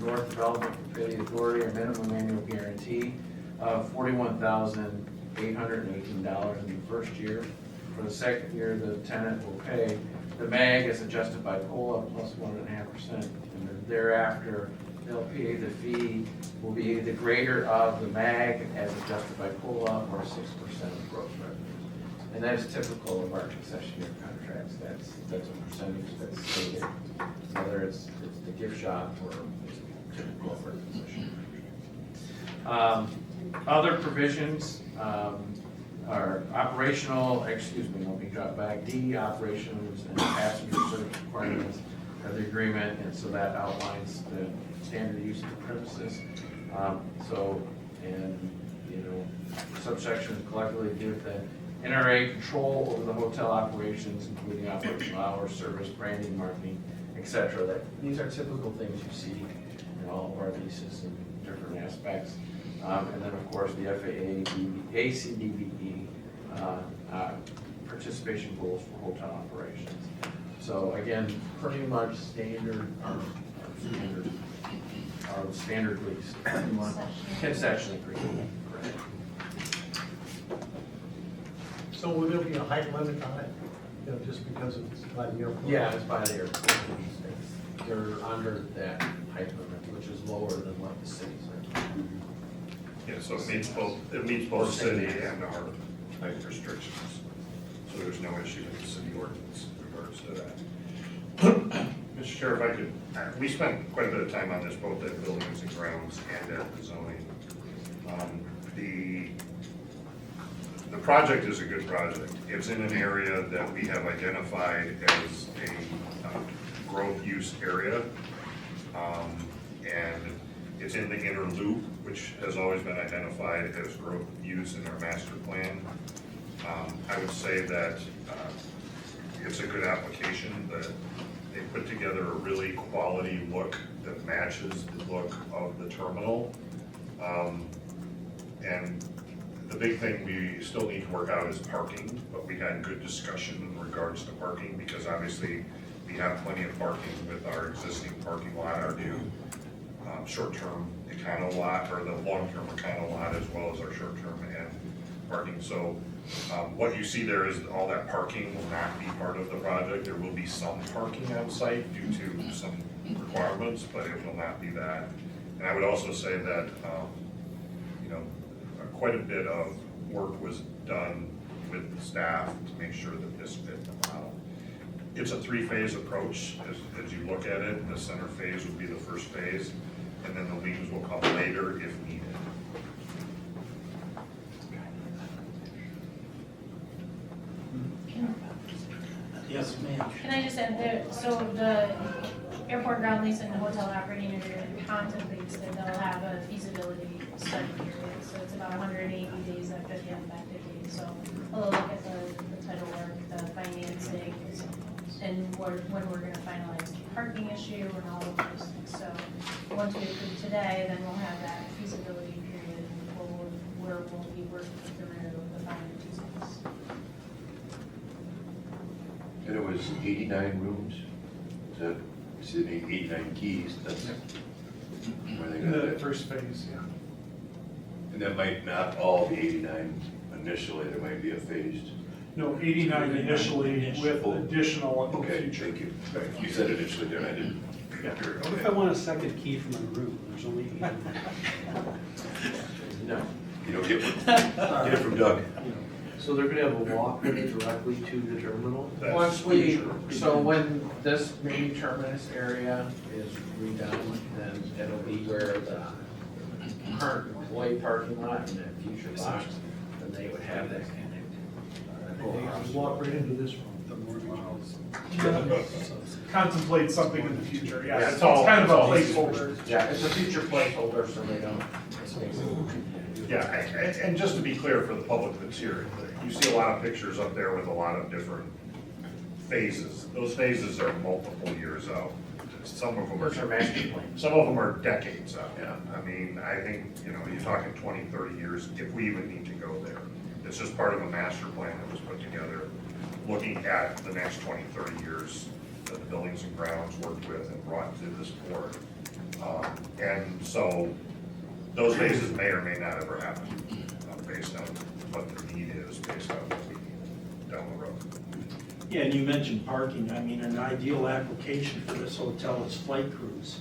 North Development can pay the authority a minimum annual guarantee of $41,818 in the first year. For the second year, the tenant will pay the MAG as adjusted by COLA plus 1.5%, and then thereafter, they'll pay the fee will be the greater of the MAG as adjusted by COLA or 6% of gross revenues. And that is typical of our concessionaire contracts. That's a percentage that's stated, whether it's the gift shop or it's typical of our concessionaire contracts. Other provisions are operational, let me drop back, D, operations and passenger service requirements of the agreement, and so that outlines the standard use of the premises. Subsection collectively give the NRAA control over the hotel operations, including operational hours, service, branding, marketing, etc. These are typical things you see in all of our leases in different aspects. And then, of course, the FAA, ACDBE participation goals for hotel operations. So again, pretty much standard lease, concession agreement. Correct. So will there be a height limit on it, just because it's by the airport? Yeah, it's by the airport. They're under that height limit, which is lower than what the cities are. Yeah, so it meets both city and our height restrictions. So there's no issue with the city ordinance in regards to that. Mr. Chair, if I could, we spent quite a bit of time on this, both at Buildings and Grounds and at the zoning. The project is a good project. It's in an area that we have identified as a growth use area. And it's in the inner loop, which has always been identified as growth use in our master plan. I would say that it's a good application, that they put together a really quality look that matches the look of the terminal. And the big thing we still need to work out is parking, but we had good discussion in regards to parking, because obviously we have plenty of parking with our existing parking lot, our new short-term Econo lot, or the long-term Econo lot, as well as our short-term and parking. So what you see there is all that parking will not be part of the project. There will be some parking on site due to some requirements, but it will not be that. And I would also say that quite a bit of work was done with the staff to make sure that this fit the model. It's a 3-phase approach as you look at it. The center phase would be the first phase, and then the wings will come later if needed. Yes, ma'am. Can I just add that, so the airport ground lease and the hotel operating agreement contemplates that they'll have a feasibility study period, so it's about 180 days after the effective date. So we'll look at the title work, the financing, and when we're gonna finalize the parking issue and all of those things. So once we approve today, then we'll have that feasibility period where we'll be working through the finances. And it was 89 rooms, so, excuse me, 89 keys, that's where they got The that. first phase, yeah. And that might not all be 89 initially, there might be a phased. No, 89 initially with additional in the Okay, future. thank you. You said initially there, and I didn't hear it. What if I want a second key from my room? There's only 8. No. You don't get one. Get it from Doug. So they're gonna have a walkway directly to the terminal? Once we, so when this main terminus area is redone, then it'll be where the current employee parking lot and that future box, then they would have that connected. Walk right into this one. The mortgage is. Contemplate something in the future, Yeah, yes. it's It's all- kind of a it's all- placeholder. Yeah, it's a future placeholder, so they don't. Yeah, and just to be clear for the public that's here, you see a lot of pictures up there with a lot of different phases. Those phases are multiple years out. Some of them Those are are, master plans. some of them are decades out. Yeah. I mean, I think, you're talking 20, 30 years, if we even need to go there. It's just part of a master plan that was put together, looking at the next 20, 30 years that the Buildings and Grounds worked with and brought to this board. And so, those phases may or may not ever happen, based on what the need is, based on what we need down the road. Yeah, and you mentioned parking. I mean, an ideal application for this hotel is flight crews.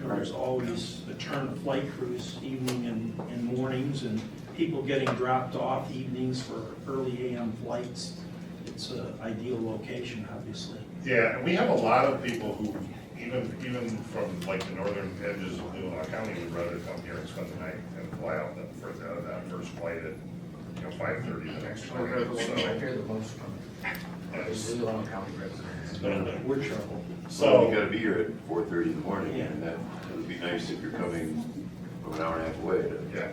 There's always a turn of flight crews, evening and mornings, and people getting dropped off evenings for early AM flights. It's an ideal location, obviously. Yeah, and we have a lot of people who, even from like the northern edges of Blue County, would rather come here and spend the night and fly out for that first flight at, 5:30 the next I morning. hear the most from Yes. Blue County residents. We're trouble. So you gotta be here at 4:30 in the morning, Yeah. and that would be nice if you're coming from an hour and a half away. Yeah.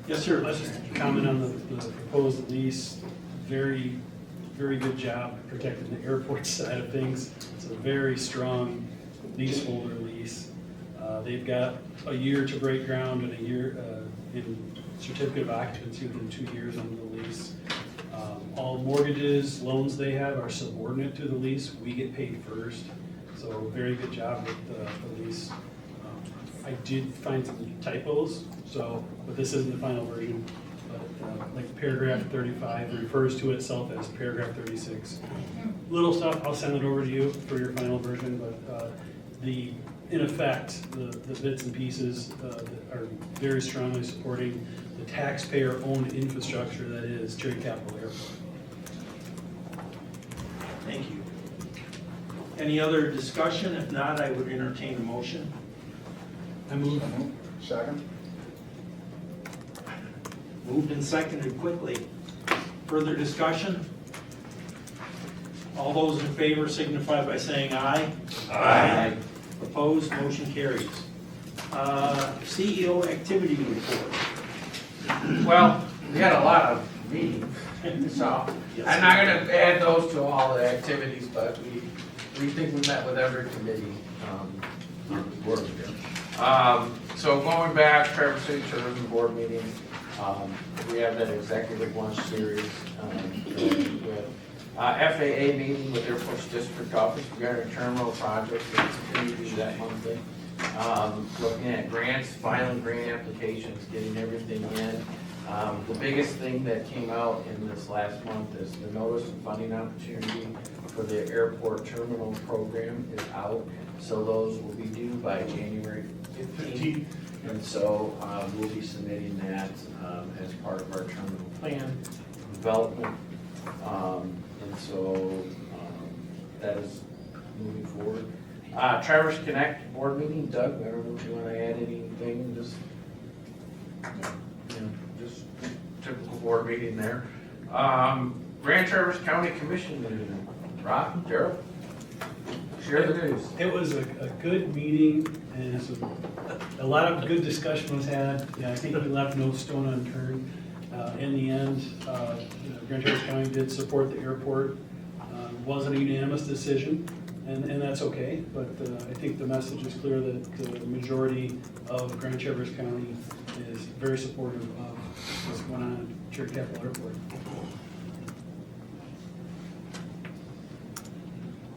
Yes, sir. Let's just comment on the proposed lease. Very, very good job protecting the airport side of things. It's a very strong leaseholder lease. They've got a year to break ground and a year in certificate of occupancy within 2 years on the lease. All mortgages, loans they have are subordinate to the lease. We get paid first. So very good job with the lease. I did find some typos, but this isn't the final version. But like paragraph 35 refers to itself as paragraph 36. Little stuff, I'll send it over to you for your final version, but in effect, the bits and pieces that are very strongly supporting the taxpayer-owned infrastructure that is Cherry Capital Airport. Thank you. Any other discussion? If not, I would entertain a motion. I move. Second? Moved and seconded quickly. Further discussion? All those in favor signify by saying aye. Aye. Opposed, motion carries. CEO activity report. Well, we had a lot of meetings, so I'm not gonna add those to all the activities, but we think we met with every committee, on the board here. So going back, Traverse City Tourism Board meeting, we have that executive lunch series, with FAA meeting with Airports District Office regarding terminal projects, we continue to do that monthly. Looking at grants, filing grant applications, getting everything in. The biggest thing that came out in this last month is the notice of funding opportunity for the airport terminal program is out. So those will be due by January 15th. And so we'll be submitting that as part of our terminal plan development. And so that is moving forward. Traverse Connect board meeting, Doug, I don't know if you want to add anything, just typical board meeting there. Grand Traverse County Commission meeting, Rob, Gerald, share the news. It was a good meeting, and a lot of good discussion was had. Yeah, I think we left no stone unturned. In the end, Grand Traverse County did support the airport. Wasn't a unanimous decision, and that's okay, but I think the message is clear that the majority of Grand Traverse County is very supportive of what's going on at Cherry Capital Airport.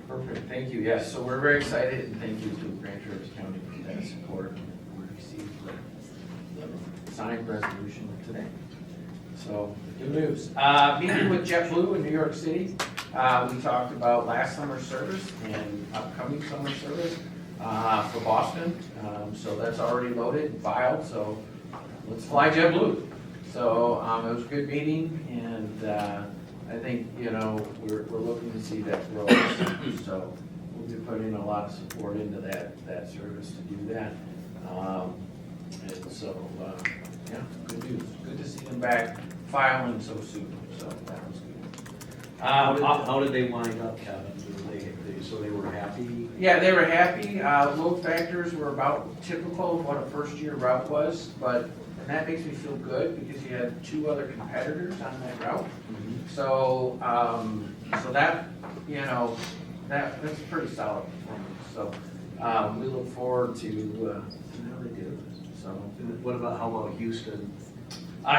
Perfect, thank you, yes, so we're very excited, and thank you to Grand Traverse County for that support. We're received the signed resolution today. So, good news. Meeting with JetBlue in New York City. We talked about last summer's service and upcoming summer service for Boston. So that's already loaded and filed, so let's fly JetBlue. So it was a good meeting, and I think, you know, we're looking to see that grow. So we'll be putting a lot of support into that service to do that. And so, yeah, good news. Good to see them back filing so soon, so that was good. How did they wind up, Kevin? So they were happy? Yeah, they were happy. Load factors were about typical of what a first-year route was, but and that makes me feel good because you had 2 other competitors on that route. So, so that, you know, that's pretty solid performance. So, we look forward to how they do. So, What about, how about Houston?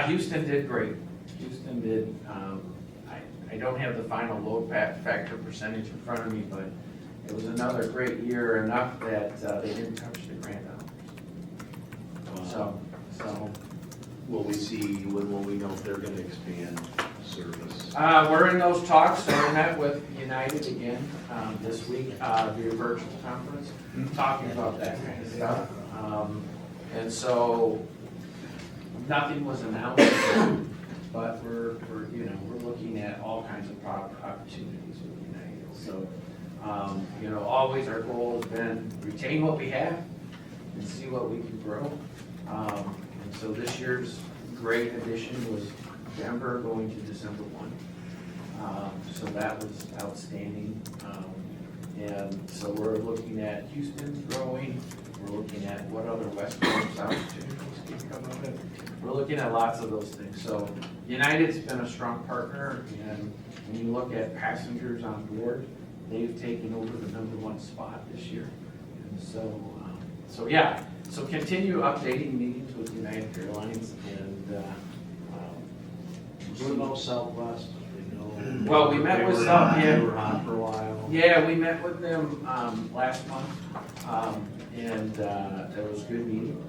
Houston did great. Houston did. I don't have the final load factor percentage in front of me, but it was another great year, enough that they didn't touch the grant hours. So. Will we see, when will we know if they're gonna expand service? We're in those talks, so we met with United again this week via virtual conference, talking about that kind of stuff. And so, nothing was announced, but we're looking at all kinds of opportunities with United. So, always our goal has been retain what we have and see what we can grow. And so this year's great addition was Denver going to December 1. So that was outstanding. And so we're looking at Houston growing. We're looking at what other West Coast opportunities can come of it. We're looking at lots of those things. So United's been a strong partner, and when you look at passengers on board, they've taken over the #1 spot this year. And so yeah. So continue updating meetings with United Airlines and. What about Southwest? Well, we met with They were hot for a while. Yeah, we met with them last month, and it was a good meeting.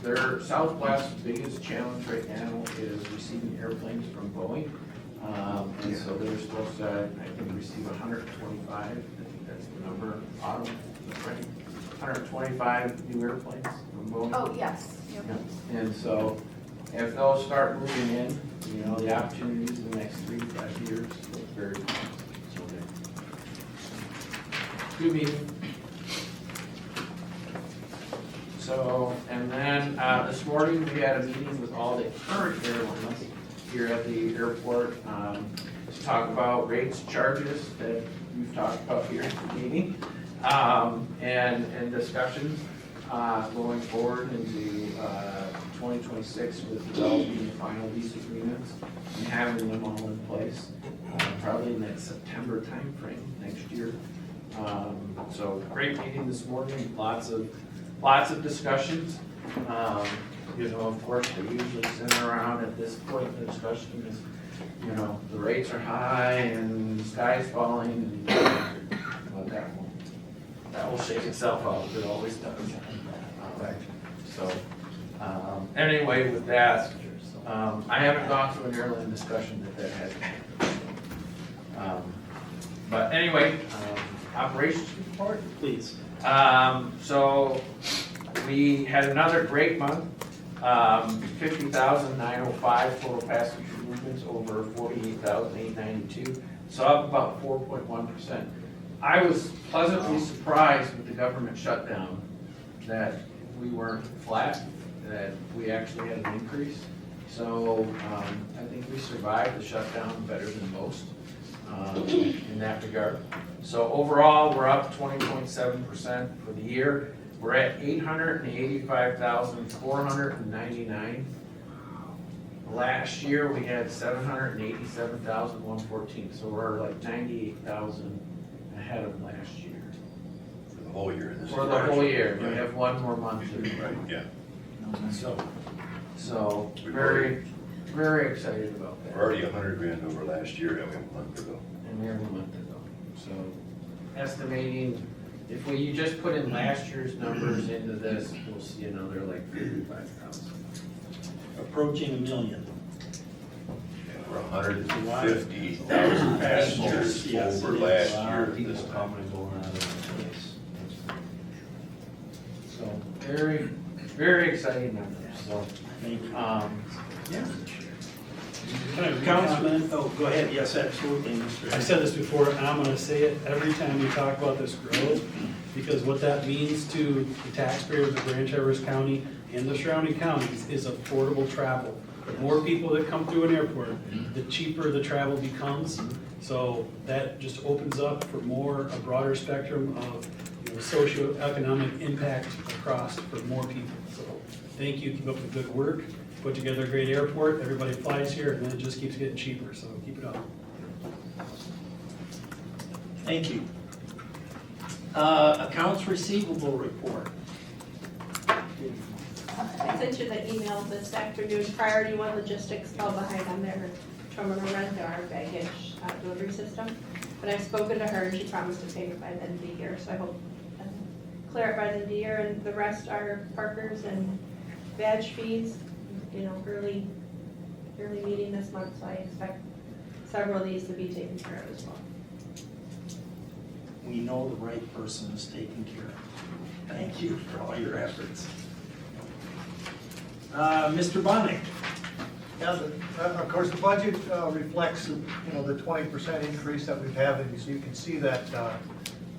Their Southwest's biggest challenge right now is receiving airplanes from Boeing. And so they're supposed to, I think, receive 125, I think that's the number, autumn, right? 125 new airplanes from Boeing. Oh, yes. Yep. Yeah. And so if those start moving in, the opportunities in the next 3 to 5 years look very promising. So, good meeting. So, and then this morning we had a meeting with all the current airlines here at the airport to talk about rates, charges that we've talked about here at the meeting, and discussions going forward into 2026 with developing the final lease agreements and having them all in place, probably in that September timeframe next year. So great meeting this morning, lots of discussions. Of course, they usually center around at this point in the discussion is, the rates are high and the sky's falling, and but that will shake itself out. It always does. So, anyway, with that, I haven't gone through an airline discussion that has. But anyway, operations report. Please. So we had another great month. 50,905 total passenger movements over 48,892. So up about 4.1%. I was pleasantly surprised with the government shutdown that we weren't flat, that we actually had an increase. So I think we survived the shutdown better than most in that regard. So overall, we're up 20.7% for the year. We're at 885,499. Last year, we had 787,114, so we're like 98,000 ahead of last year. For the whole year. For the whole year, we have one more month to do. Right, yeah. So very, very excited about that. We're already $100,000 over last year, and we have a month to go. And we have a month to go. So estimating If you just put in last year's numbers into this, we'll see another like 55,000. Approaching 1 million. We're 150,000 passengers Yes, over it is. last A lot year of people this time. coming and going out of this place. So very, very exciting numbers, so. Thank you. Yeah. Can I Councilman, comment? oh, go ahead, yes, absolutely, Mr. I said this before, and I'm gonna say it every time we talk about this growth, because what that means to the taxpayers of Grand Traverse County and the surrounding counties is affordable travel. The more people that come through an airport, the cheaper the travel becomes. So that just opens up for a broader spectrum of, socioeconomic impact across for more people. So thank you, keep up the good work, put together a great airport, everybody flies here, and then it just keeps getting cheaper, so keep it up. Thank you. Accounts receivable report. I sent you the email this afternoon. Priority One Logistics fell behind on their terminal rent, our baggage delivery system. But I've spoken to her and she promised to pay me by the end of the year, so I hope clear it by the end of the year. And the rest are Parkers and badge fees, early meeting this month, so I expect several of these to be taken care of as well. We know the right person is taken care of. Thank you for all your efforts. Mr. Bonnick. Yeah, of course, the budget reflects, the 20% increase that we've had, and so you can see that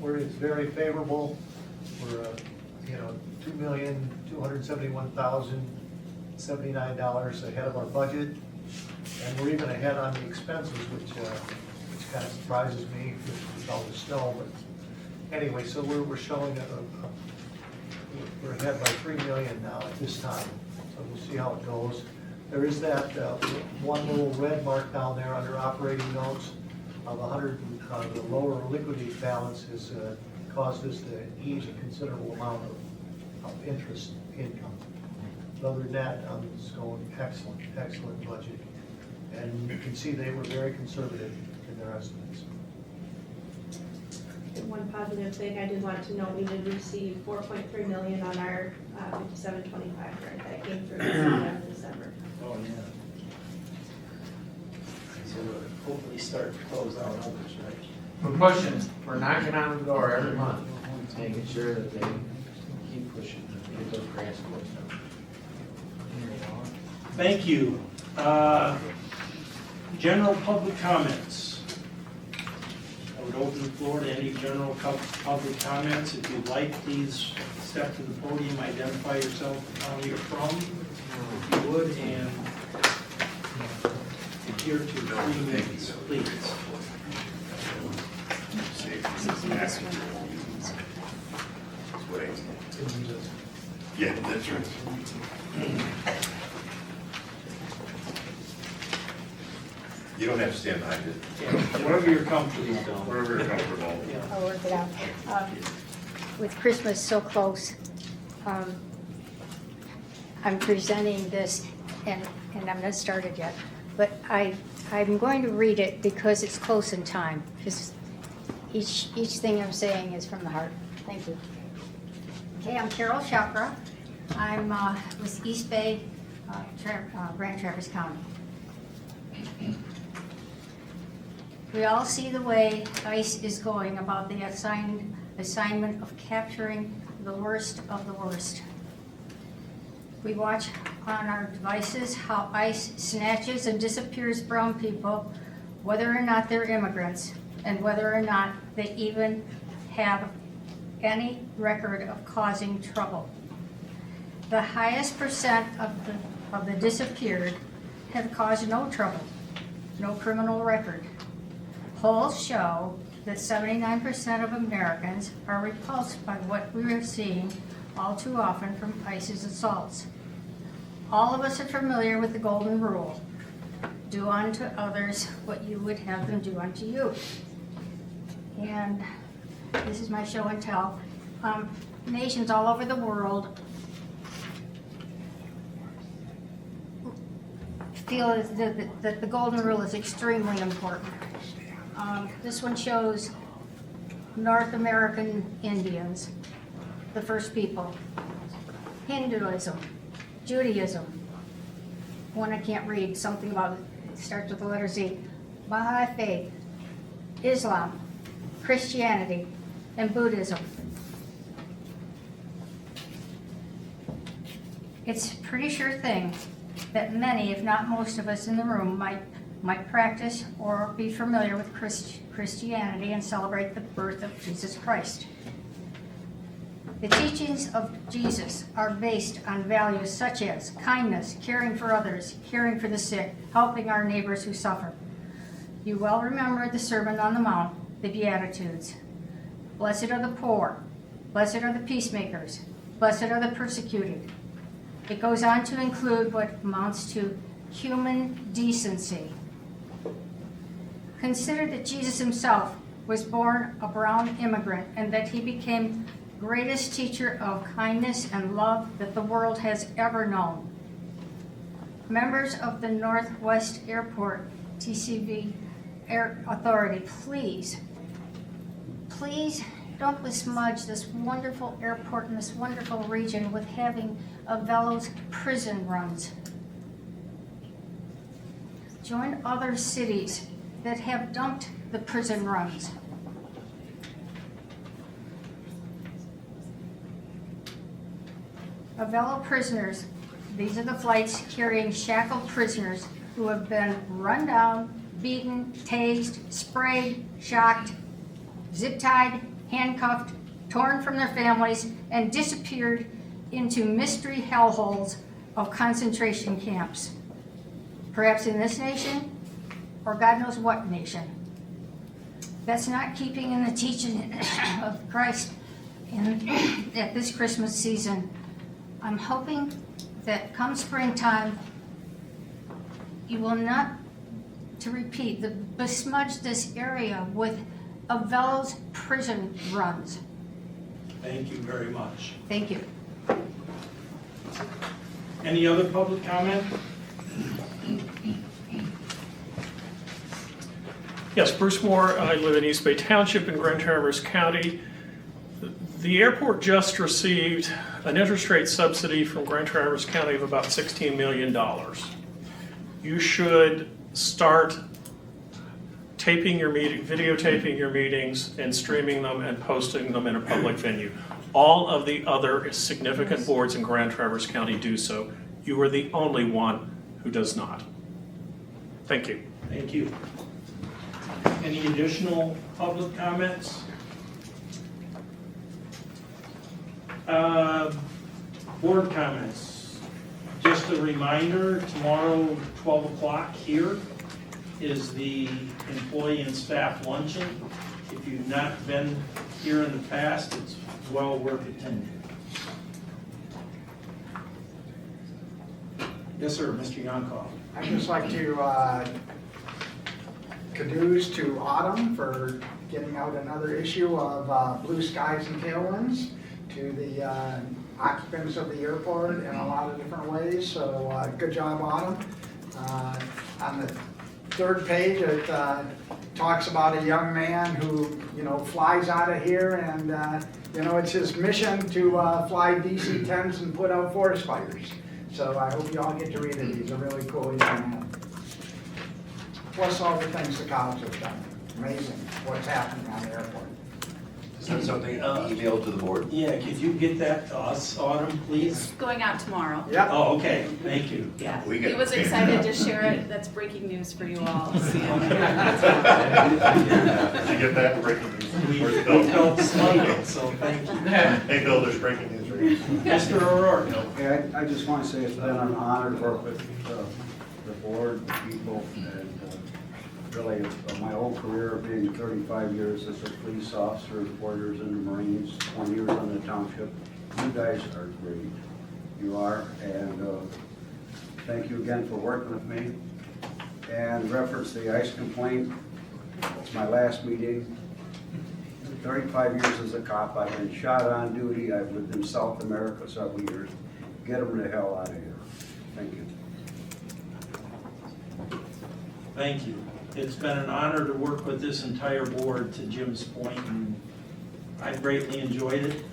it's very favorable. We're, $2,271,079 ahead of our budget, and we're even ahead on the expenses, which kind of surprises me with all the snow. But anyway, so we're showing we're ahead by $3 million now at this time. So we'll see how it goes. There is that one little red mark down there under operating notes of 100, the lower liquidity balance has caused us to ease a considerable amount of interest income. But other than that, it's going excellent budget. And you can see they were very conservative in their estimates. And one positive thing I did want to note, we did receive $4.3 million on our 5725 grant that came through in December. Oh, yeah. So we'll hopefully start to close out others, right? We're pushing, we're knocking on the door every month, making sure that they keep pushing, to get those grants closed out. Thank you. General public comments. I would open the floor to any general public comments. If you'd like, please step to the podium, identify yourself, where you're from, if you would, and adhere to 3 minutes, please. Yeah, that's right. You don't have to stand behind it. Whatever you're comfortable with. Wherever you're comfortable. I'll work it out. With Christmas so close, I'm presenting this, and I'm not started yet, but I'm going to read it because it's close in time, because each thing I'm saying is from the heart. Thank you. Okay, I'm Carol Chakra. I'm with East Bay, Grand Traverse County. We all see the way ICE is going about the assignment of capturing the worst of the worst. We watch on our devices how ICE snatches and disappears brown people, whether or not they're immigrants, and whether or not they even have any record of causing trouble. The highest percent of the disappeared have caused no trouble, no criminal record. Polls show that 79% of Americans are repulsed by what we are seeing all too often from ICE's assaults. All of us are familiar with the golden rule. Do unto others what you would have them do unto you. And this is my show and tell. Nations all over the world feel that the golden rule is extremely important. This one shows North American Indians, the first people, Hinduism, Judaism, one I can't read, something about it starts with the letter Z, Baha'i faith, Islam, Christianity, and Buddhism. It's a pretty sure thing that many, if not most of us in the room, might practice or be familiar with Christianity and celebrate the birth of Jesus Christ. The teachings of Jesus are based on values such as kindness, caring for others, caring for the sick, helping our neighbors who suffer. You well remember the Sermon on the Mount, the Beatitudes. Blessed are the poor, blessed are the peacemakers, blessed are the persecuted. It goes on to include what amounts to human decency. Consider that Jesus himself was born a brown immigrant and that he became the greatest teacher of kindness and love that the world has ever known. Members of the Northwest Airport TCV Air Authority, please don't besmudge this wonderful airport and this wonderful region with having Velo's prison runs. Join other cities that have dumped the prison runs. Velo prisoners, these are the flights carrying shackled prisoners who have been run down, beaten, tased, sprayed, shocked, zip-tied, handcuffed, torn from their families, and disappeared into mystery hellholes of concentration camps. Perhaps in this nation, or God knows what nation. That's not keeping in the teaching of Christ at this Christmas season. I'm hoping that come springtime, you will not, to repeat, besmudge this area with Velo's prison runs. Thank you very much. Thank you. Any other public comment? Yes, Bruce Moore, I live in East Bay Township in Grand Traverse County. The airport just received an interest rate subsidy from Grand Traverse County of about $16 million. You should start taping your meeting, videotaping your meetings and streaming them and posting them in a public venue. All of the other significant boards in Grand Traverse County do so. You are the only one who does not. Thank you. Thank you. Any additional public comments? Board comments. Just a reminder, tomorrow, 12 o'clock here is the employee and staff luncheon. If you've not been here in the past, it's well worth attending. Yes, sir, Mr. Yankoff. I'd just like to kudos to Autumn for getting out another issue of Blue Skies and Tailwinds, to the occupants of the airport in a lot of different ways. So good job, Autumn. On the third page, it talks about a young man who, flies out of here, and it's his mission to fly DC-10s and put out forest fires. So I hope you all get to read it. He's a really cool young man. Plus all the things the college has done. Amazing what's happening on the airport. Send something email to the board. Yeah, could you get that to us, Autumn, please? It's going out tomorrow. Yep. Oh, okay, thank you. Yeah, We he get- was excited to share it. That's breaking news for you all. Did you get that breaking news? We Where's Bill? felt slighted, so thank you. Hey, Bill, there's breaking news right now. Mr. O'Rourke. Okay, I just want to say it's been an honor to work with the board, the people, and really my whole career, being 35 years as a police officer, 4 years in the Marines, 20 years on the township. You guys are great. You are, and thank you again for working with me. And reference the ICE complaint, it's my last meeting. 35 years as a cop, I've been shot on duty, I've lived in South America several years. Get them the hell out of here. Thank you. Thank you. It's been an honor to work with this entire board, to Jim's point, and I've greatly enjoyed it.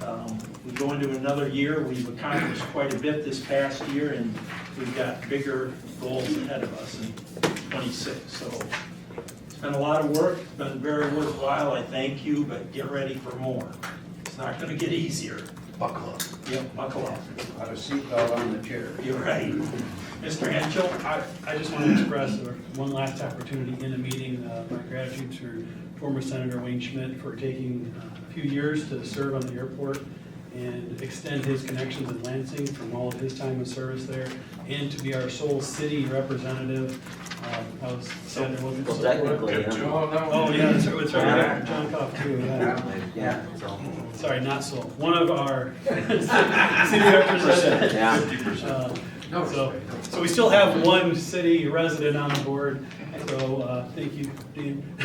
We go into another year, we've accomplished quite a bit this past year, and we've got bigger goals ahead of us in 26. So it's been a lot of work, it's been very worthwhile. I thank you, but get ready for more. It's not going to get easier. Buckle up. Yep, buckle up. Have a seatbelt on the chair. You're right. Mr. Henschel? I just want to express one last opportunity in a meeting, my gratitude to former Senator Wayne Schmidt for taking a few years to serve on the airport and extend his connections in Lansing from all of his time of service there, and to be our sole city representative. I was sad there wasn't support. Oh, yeah, it's right. John Coff too, yeah. Sorry, not sole. One of our city representatives. So we still have one city resident on the board, so thank you, Dean.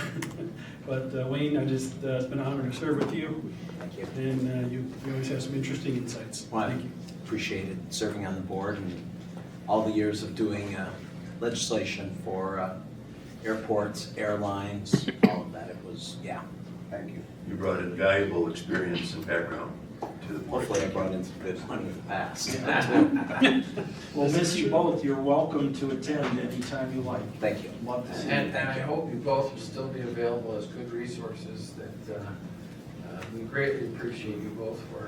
But Wayne, it's been an honor to serve with you. Thank you. And you always have some interesting insights. Well, Thank you. Appreciate it, serving on the board and all the years of doing legislation for airports, airlines, all of that. It was, yeah, thank you. You brought in valuable experience and background to the board. Hopefully I brought in some good money in the past. We'll miss you both. You're welcome to attend anytime you like. Thank you. Love to see you. And I hope you both will still be available as good resources that we greatly appreciate you both for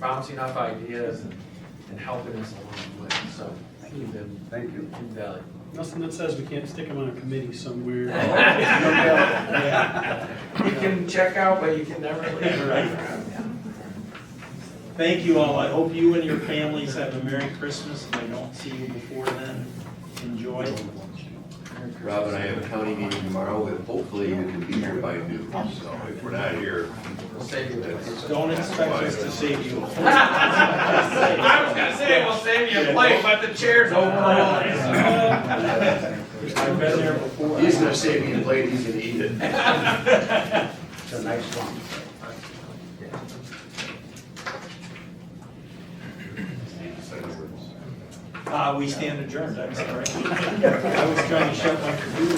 bouncing off ideas and helping us along the way. So you've been Thank you. invaluable. Nothing that says we can't stick them on a committee somewhere. You can check out, but you can never leave. Right. Thank you all. I hope you and your families have a Merry Christmas. If I don't see you before then, enjoy. Rob and I have a county meeting tomorrow, and hopefully you can be here by noon. So if we're not here, We'll save you. Don't expect us to save you. I was gonna say, we'll save you a plate, but the chair's overall. I've been there before. he's gonna save me a plate, he's gonna eat it. It's a nice one. We stand adjourned, I'm sorry. I was trying to shut my computer.